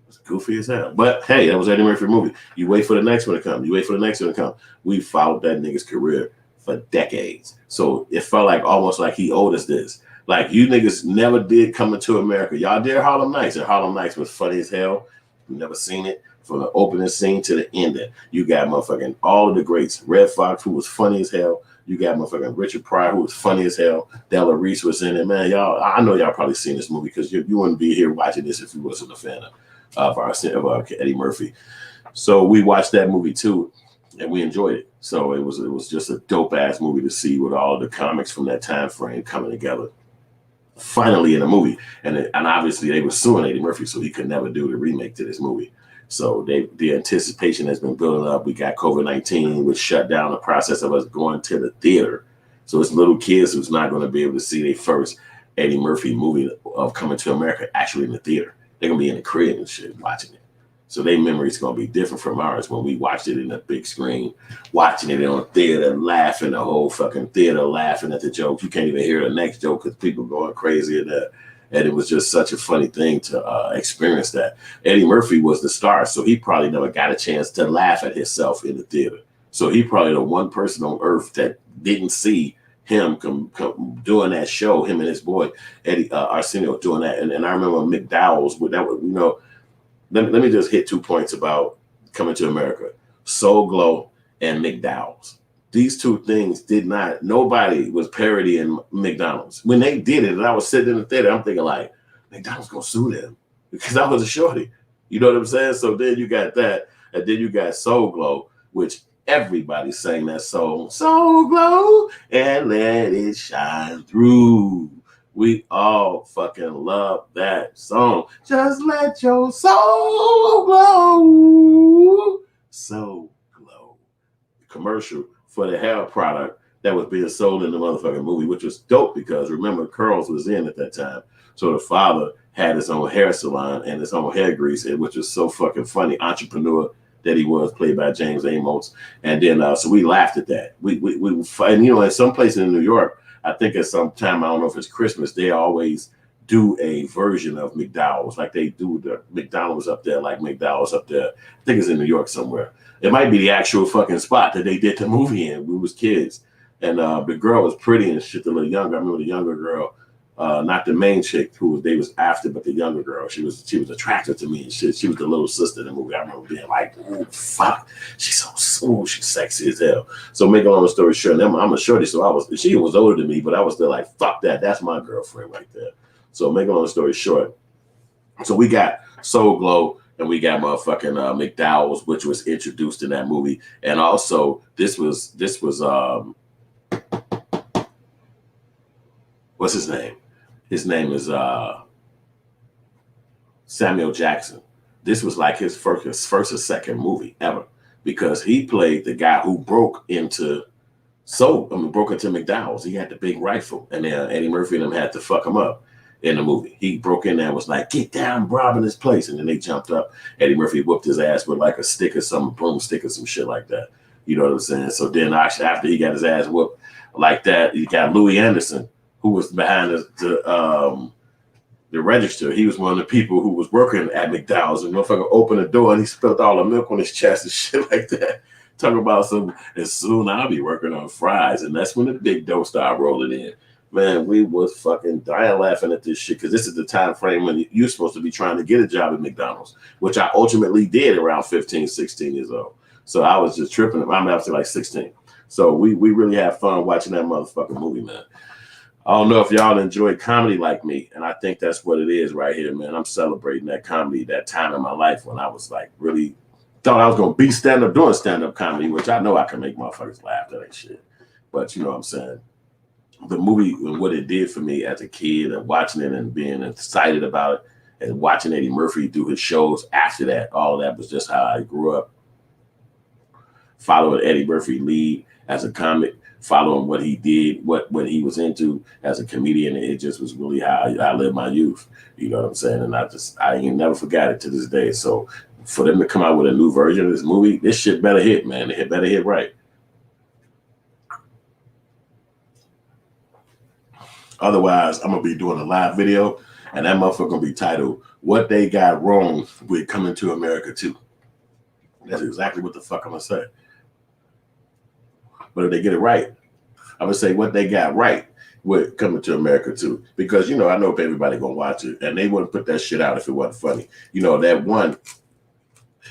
it's goofy as hell. But hey, that was Eddie Murphy movie. You wait for the next one to come. You wait for the next one to come. We followed that nigga's career for decades. So it felt like almost like he owed us this. Like, you niggas never did Coming to America. Y'all did Harlem Nights, and Harlem Nights was funny as hell. You never seen it. From the opening scene to the ending, you got motherfucking all of the greats. Red Fox, who was funny as hell. You got motherfucking Richard Pryor, who was funny as hell. Della Reese was in it. Man, y'all, I know y'all probably seen this movie, because you wouldn't be here watching this if you wasn't a fan of Eddie Murphy. So we watched that movie too, and we enjoyed it. So it was just a dope ass movie to see, with all of the comics from that time frame coming together finally in a movie. And obviously they were suing Eddie Murphy, so he could never do the remake to this movie. So the anticipation has been building up. We got COVID-19, which shut down the process of us going to the theater. So it's little kids who's not going to be able to see their first Eddie Murphy movie of Coming to America actually in the theater. They're going to be in the crib and shit watching it. So their memory is going to be different from ours when we watched it in a big screen, watching it on theater, laughing, the whole fucking theater laughing at the jokes. You can't even hear the next joke because people going crazy at that. And it was just such a funny thing to experience that. Eddie Murphy was the star, so he probably never got a chance to laugh at himself in the theater. So he probably the one person on earth that didn't see him come doing that show, him and his boy, Arsenio, doing that. And I remember McDowell's, with that, you know, let me just hit 2 points about Coming to America. Soul Glow and McDowell's. These two things nobody was parodying McDonald's. When they did it, and I was sitting in the theater, I'm thinking like, McDonald's gonna sue them, because I was a shorty. You know what I'm saying? So then you got that, and then you got Soul Glow, which everybody sang that song, Soul Glow, and let it shine through. We all fucking love that song. Just let your soul glow. Soul Glow. Commercial for the hair product that was being sold in the motherfucking movie, which was dope, because remember, Curls was in at that time. So the father had his own hair salon and his own hair grease, which was so fucking funny. Entrepreneur that he was, played by James Amos. And then, so we laughed at that. We and you know, in some places in New York, I think at some time, I don't know if it's Christmas, they always do a version of McDowell's, like they do the McDonald's up there, like McDowell's up there. I think it's in New York somewhere. It might be the actual fucking spot that they did the movie in. We was kids. And the girl was pretty and shit, the little younger. I remember the younger girl. not the main chick who they was after, but the younger girl. She was attractive to me and shit. She was the little sister in the movie. I remember being like, "Ooh, fuck, she's so smooth, she's sexy as hell." So make a long story short, I'm a shorty, so she was older than me, but I was still like, "Fuck that, that's my girlfriend right there." So make a long story short, so we got Soul Glow and we got motherfucking McDowell's, which was introduced in that movie, and also this was what's his name? His name is Samuel Jackson. This was like his first or second movie ever, because he played the guy who broke into McDowell's. He had the big rifle, and then Eddie Murphy and them had to fuck him up in the movie. He broke in there and was like, "Get down, robbing this place," and then they jumped up. Eddie Murphy whooped his ass with like a stick or some broomstick or some shit like that. You know what I'm saying? So then actually, after he got his ass whooped like that, he got Louis Anderson, who was behind the register. He was one of the people who was working at McDowell's, and motherfucker opened the door and he spilled all the milk on his chest and shit like that. Talk about some, and soon I'll be working on fries. And that's when the big dough started rolling in. Man, we was fucking dying laughing at this shit, because this is the time frame when you're supposed to be trying to get a job at McDonald's, which I ultimately did around 15, 16 years old. So I was just tripping. I'm actually like 16. So we really had fun watching that motherfucking movie, man. I don't know if y'all enjoy comedy like me, and I think that's what it is right here, man. I'm celebrating that comedy, that time in my life when I was like really thought I was gonna be doing stand-up comedy, which I know I can make motherfuckers laugh. That ain't shit. But you know what I'm saying? The movie and what it did for me as a kid, and watching it and being excited about it, and watching Eddie Murphy do his shows after that, all of that was just how I grew up. Following Eddie Murphy lead as a comic, following what he did, what he was into as a comedian, and it just was really how I lived my youth. You know what I'm saying? And I ain't never forgot it to this day. So for them to come out with a new version of this movie, this shit better hit, man. It better hit right. Otherwise, I'm gonna be doing a live video, and that motherfucker gonna be titled "What They Got Wrong with Coming to America 2." That's exactly what the fuck I'm gonna say. But if they get it right, I'm gonna say what they got right with Coming to America 2. Because, you know, I know if everybody gonna watch it, and they wouldn't put that shit out if it wasn't funny. You know, that one,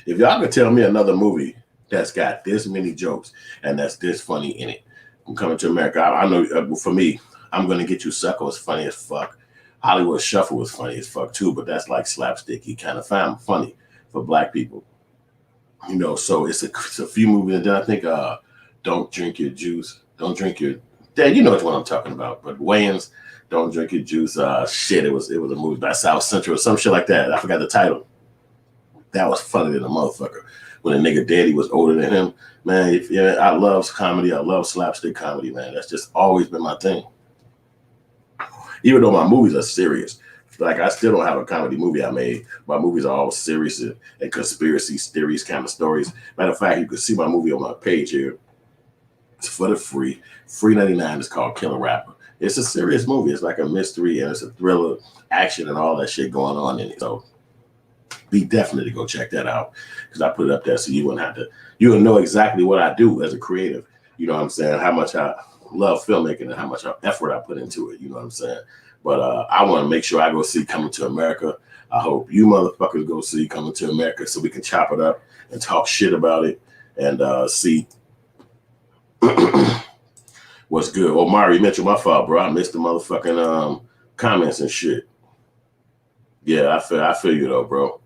if y'all could tell me another movie that's got this many jokes and that's this funny in it, I'm Coming to America. I know for me, I'm Gonna Get You Sucker was funny as fuck. Hollywood Shuffle was funny as fuck too, but that's like slapsticky kind of funny for black people. You know, so it's a few movies, and then I think Don't Drink Your Juice. Don't drink your. Dad, you know what I'm talking about. But Wayans, Don't Drink Your Juice. Shit, it was a movie by South Central or some shit like that. I forgot the title. That was funny than a motherfucker. When the nigga daddy was older than him, man. I love comedy. I love slapstick comedy, man. That's just always been my thing. Even though my movies are serious, like I still don't have a comedy movie I made. My movies are all serious and conspiracy theories kind of stories. Matter of fact, you can see my movie on my page here. It's for the free 99. It's called Killer Rapper. It's a serious movie. It's like a mystery and it's a thriller, action, and all that shit going on in it. So be definitely go check that out, because I put it up there so you will know exactly what I do as a creative. You know what I'm saying? How much I love filmmaking and how much effort I put into it. You know what I'm saying? But I want to make sure I go see Coming to America. I hope you motherfuckers go see Coming to America so we can chop it up and talk shit about it and see what's good. Oh, Mari Mitchell, my fault, bro. I missed the motherfucking comments and shit. Yeah, I feel you though, bro.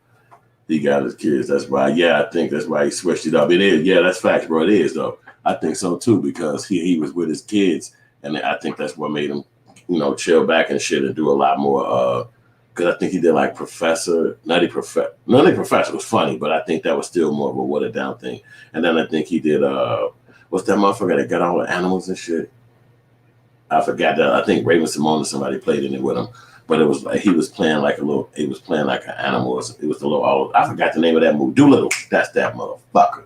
He got his kids. That's why. Yeah, I think that's why he switched it up. It is. Yeah, that's facts, bro. It is though. I think so too, because he was with his kids, and I think that's what made him, you know, chill back and shit and do a lot more. Because I think he did like Professor. Nutty Professor was funny, but I think that was still more of a watered down thing. And then I think he did what's that motherfucker that got all the animals and shit? I forgot that. I think Raven Simone or somebody played in it with him. But it was like he was playing like an animal. It was a little, I forgot the name of that movie. Doolittle. That's that motherfucker.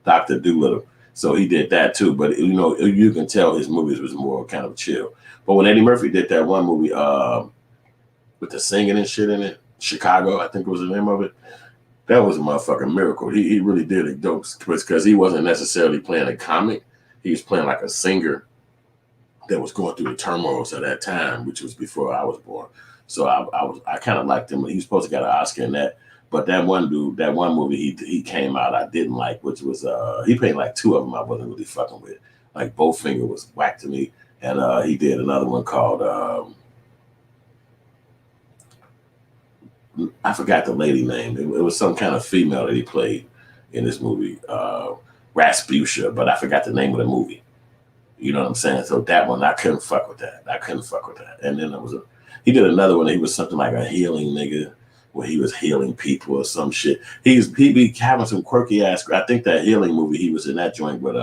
Dr. Doolittle. So he did that too. But you know, you can tell his movies was more kind of chill. But when Eddie Murphy did that one movie with the singing and shit in it, Chicago, I think was the name of it. That was a motherfucking miracle. He really did it dope, because he wasn't necessarily playing a comic. He was playing like a singer that was going through the turmoils at that time, which was before I was born. So I kind of liked him. He was supposed to get an Oscar in that. But that one dude, that one movie he came out, I didn't like, which was he played like two of them I wasn't really fucking with. Like Bowfinger was whack to me, and he did another one called I forgot the lady name. It was some kind of female that he played in this movie, Rasputia, but I forgot the name of the movie. You know what I'm saying? So that one, I couldn't fuck with that. I couldn't fuck with that. And then he did another one. He was something like a healing nigga, where he was healing people or some shit. He be having some quirky ass. I think that healing movie, he was in that joint with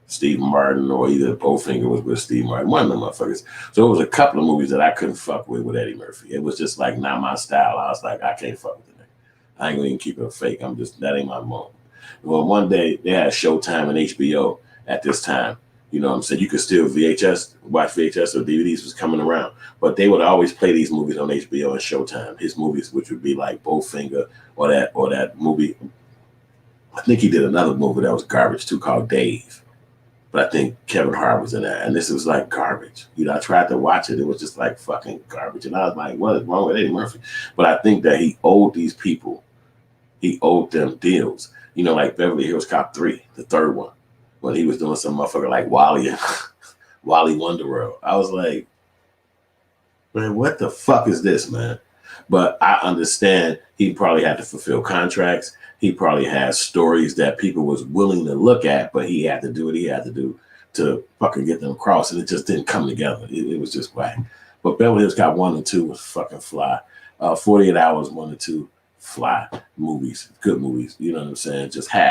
Steve Martin, or either Bowfinger was with Steve Martin, one of them motherfuckers. So it was a couple of movies that I couldn't fuck with Eddie Murphy. It was just like not my style. I was like, I can't fuck with the nigga. I ain't gonna even keep it fake. That ain't my moment. Well, one day they had Showtime and HBO at this time. You know what I'm saying? You could still watch VHS or DVDs was coming around, but they would always play these movies on HBO and Showtime. His movies, which would be like Bowfinger or that movie. I think he did another movie that was garbage too, called Dave. But I think Kevin Hart was in that, and this was like garbage. You know, I tried to watch it; it was just like fucking garbage, and I was like, "What is wrong with Eddie Murphy?" But I think that he owed these people, he owed them deals. You know, like Beverly Hills Cop 3, the third one, when he was doing some motherfucker like Wally Wonderworld. I was like, man, what the fuck is this, man? But I understand he probably had to fulfill contracts. He probably has stories that people was willing to look at, but he had to do what he had to do to fucking get them across, and it just didn't come together. It was just whack. But Beverly Hills Cop 1 and 2 was fucking fly. 48 Hours 1 and 2, fly movies, good movies. You know what I'm saying?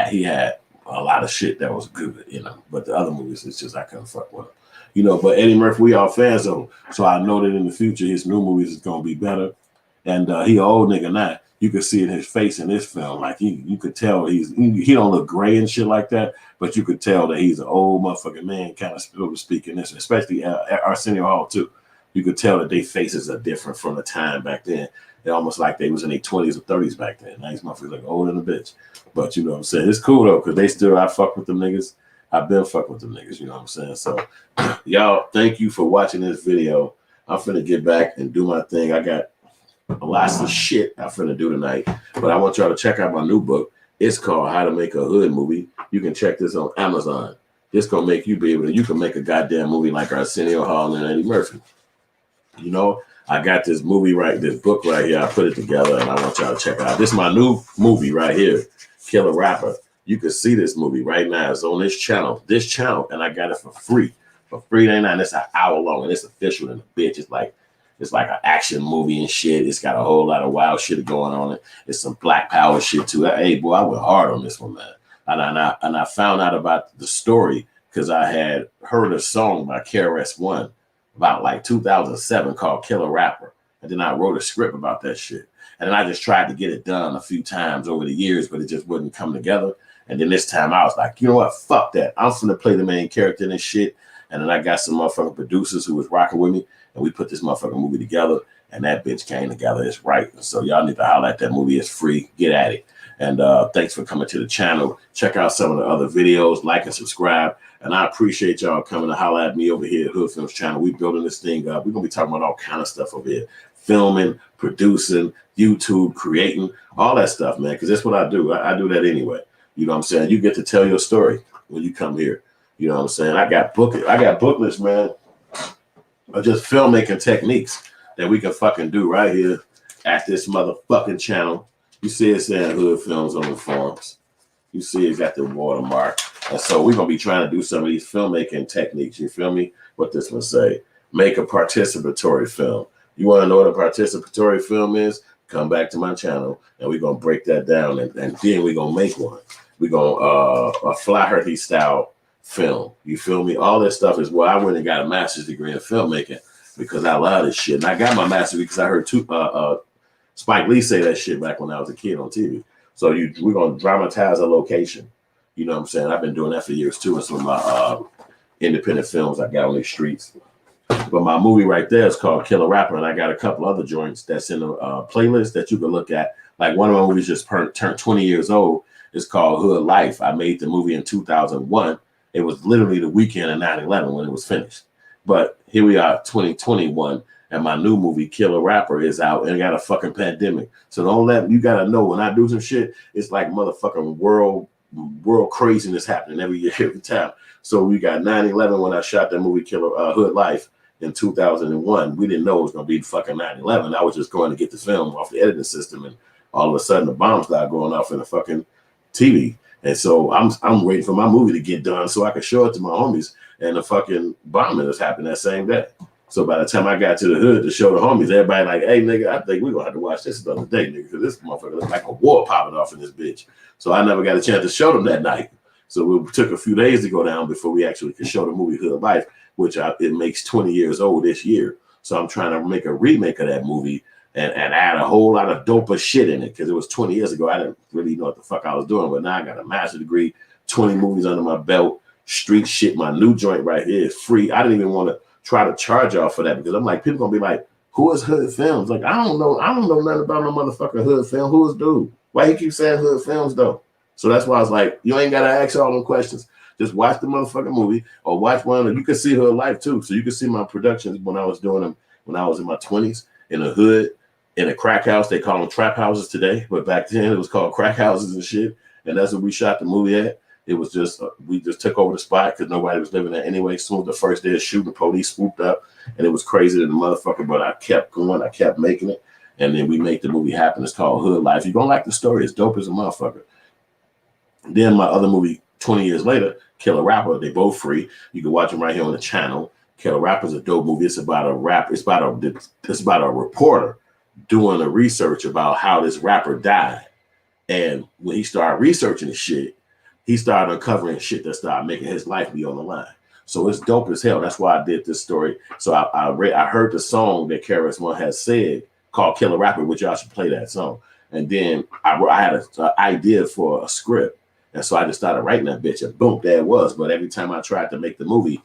He had a lot of shit that was good, you know. But the other movies, it's just I couldn't fuck with them. You know, but Eddie Murphy, we all fans of him. So I know that in the future his new movies is gonna be better. And he an old nigga now. You could see in his face in this film, like you could tell he don't look gray and shit like that, but you could tell that he's an old motherfucking man, kind of speaking this, especially Arsenio Hall too. You could tell that their faces are different from the time back then. They're almost like they was in their 20s or 30s back then. Now these motherfuckers look older than a bitch. But you know what I'm saying? It's cool though, because I fuck with them niggas. I've been fucking with them niggas, you know what I'm saying? So y'all, thank you for watching this video. I'm finna get back and do my thing. I got lots of shit I'm finna do tonight, but I want y'all to check out my new book. It's called How to Make a Hood Movie. You can check this on Amazon. It's gonna make you be able to, you can make a goddamn movie like Arsenio Hall and Eddie Murphy. You know, I got this book right here. I put it together and I want y'all to check it out. This is my new movie right here, Killer Rapper. You can see this movie right now. It's on this channel, and I got it for free. For $3.99. It's an hour long and it's official in the bitch. It's like an action movie and shit. It's got a whole lot of wild shit going on it. It's some Black Power shit too. Hey, boy, I went hard on this one, man. And I found out about the story because I had heard a song by KRS-One about like 2007 called Killer Rapper. And then I wrote a script about that shit. And then I just tried to get it done a few times over the years, but it just wouldn't come together. And then this time I was like, you know what? Fuck that. I'm finna play the main character in this shit. And then I got some motherfucking producers who was rocking with me. And we put this motherfucking movie together. And that bitch came together. It's right. So y'all need to holler at that movie. It's free. Get at it. And thanks for coming to the channel. Check out some of the other videos. Like and subscribe. And I appreciate y'all coming to holler at me over here at Hood Films channel. We building this thing up. We're going to be talking about all kind of stuff over here. Filming, producing, YouTube, creating, all that stuff, man. Because that's what I do. I do that anyway. You know what I'm saying? You get to tell your story when you come here. You know what I'm saying? I got booklets, man, of just filmmaking techniques that we can fucking do right here at this motherfucking channel. You see it saying Hood Films on the forums. You see it's got the watermark. And so we're going to be trying to do some of these filmmaking techniques. You feel me? What this one say? Make a participatory film. You want to know what a participatory film is? Come back to my channel and we're going to break that down. And then we're going to make one. We're going to a Flaherty style film. You feel me? All this stuff is why I went and got a master's degree in filmmaking, because I love this shit. And I got my master's because I heard Spike Lee say that shit back when I was a kid on TV. So we're going to dramatize a location. You know what I'm saying? I've been doing that for years too. And some of my independent films I got on these streets. But my movie right there is called Killer Rapper. And I got a couple other joints that's in the playlist that you can look at. Like one of my movies just turned 20 years old. It's called Hood Life. I made the movie in 2001. It was literally the weekend of 9/11 when it was finished. But here we are, 2021, and my new movie, Killer Rapper, is out and got a fucking pandemic. So don't let, you gotta know when I do some shit, it's like motherfucking world craziness happening every year, every time. So we got 9/11 when I shot that movie, Killer Hood Life, in 2001. We didn't know it was gonna be fucking 9/11. I was just going to get the film off the editing system, and all of a sudden the bombs started going off in the fucking TV. And so I'm waiting for my movie to get done so I can show it to my homies. And the fucking bombing has happened that same day. So by the time I got to the hood to show the homies, everybody like, hey, nigga, I think we're going to have to watch this another day, nigga, because this motherfucker looks like a war popping off in this bitch. So I never got a chance to show them that night. So it took a few days to go down before we actually could show the movie Hood Life, which it makes 20 years old this year. So I'm trying to make a remake of that movie and add a whole lot of doper shit in it, because it was 20 years ago. I didn't really know what the fuck I was doing, but now I got a master's degree, 20 movies under my belt, street shit. My new joint right here is free. I didn't even want to try to charge y'all for that, because I'm like, people gonna be like, who is Hood Films? Like, I don't know nothing about no motherfucking Hood Film. Who is dude? Why he keep saying Hood Films though? So that's why I was like, you ain't gotta ask all them questions. Just watch the motherfucking movie, or watch one of them. You can see Hood Life too. So you can see my productions when I was doing them when I was in my 20s in the hood, in a crack house. They call them trap houses today, but back then it was called crack houses and shit. And that's what we shot the movie at. It was just, we just took over the spot because nobody was living there anyway. Soon the first day of shooting, the police swooped up, and it was crazy to the motherfucker, but I kept going, I kept making it. And then we make the movie happen. It's called Hood Life. You're gonna like the story. It's dope as a motherfucker. Then my other movie, 20 years later, Killer Rapper, they both free. You can watch them right here on the channel. Killer Rapper is a dope movie. It's about a rap. It's about a reporter doing a research about how this rapper died. And when he started researching the shit, he started uncovering shit that started making his life be on the line. So it's dope as hell. That's why I did this story. So I heard the song that KRS-One has said called Killer Rapper, which y'all should play that song. And then I had an idea for a script. And so I just started writing that bitch, and boom, there it was. But every time I tried to make the movie,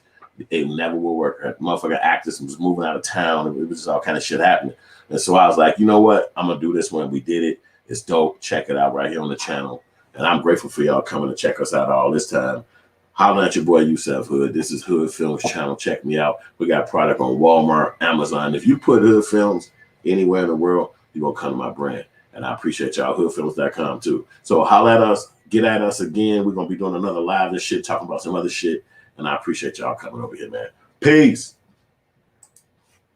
it never would work. Motherfucking actors was moving out of town. It was just all kind of shit happening. And so I was like, you know what? I'm going to do this one. We did it. It's dope. Check it out right here on the channel. And I'm grateful for y'all coming to check us out all this time. Holla at your boy, Yusef Hood. This is Hood Films channel. Check me out. We got product on Walmart, Amazon. If you put Hood Films anywhere in the world, you're going to come to my brand. And I appreciate y'all, hoodfilms.com too. So holla at us. Get at us again. We're going to be doing another live and shit, talking about some other shit. And I appreciate y'all coming over here, man. Peace.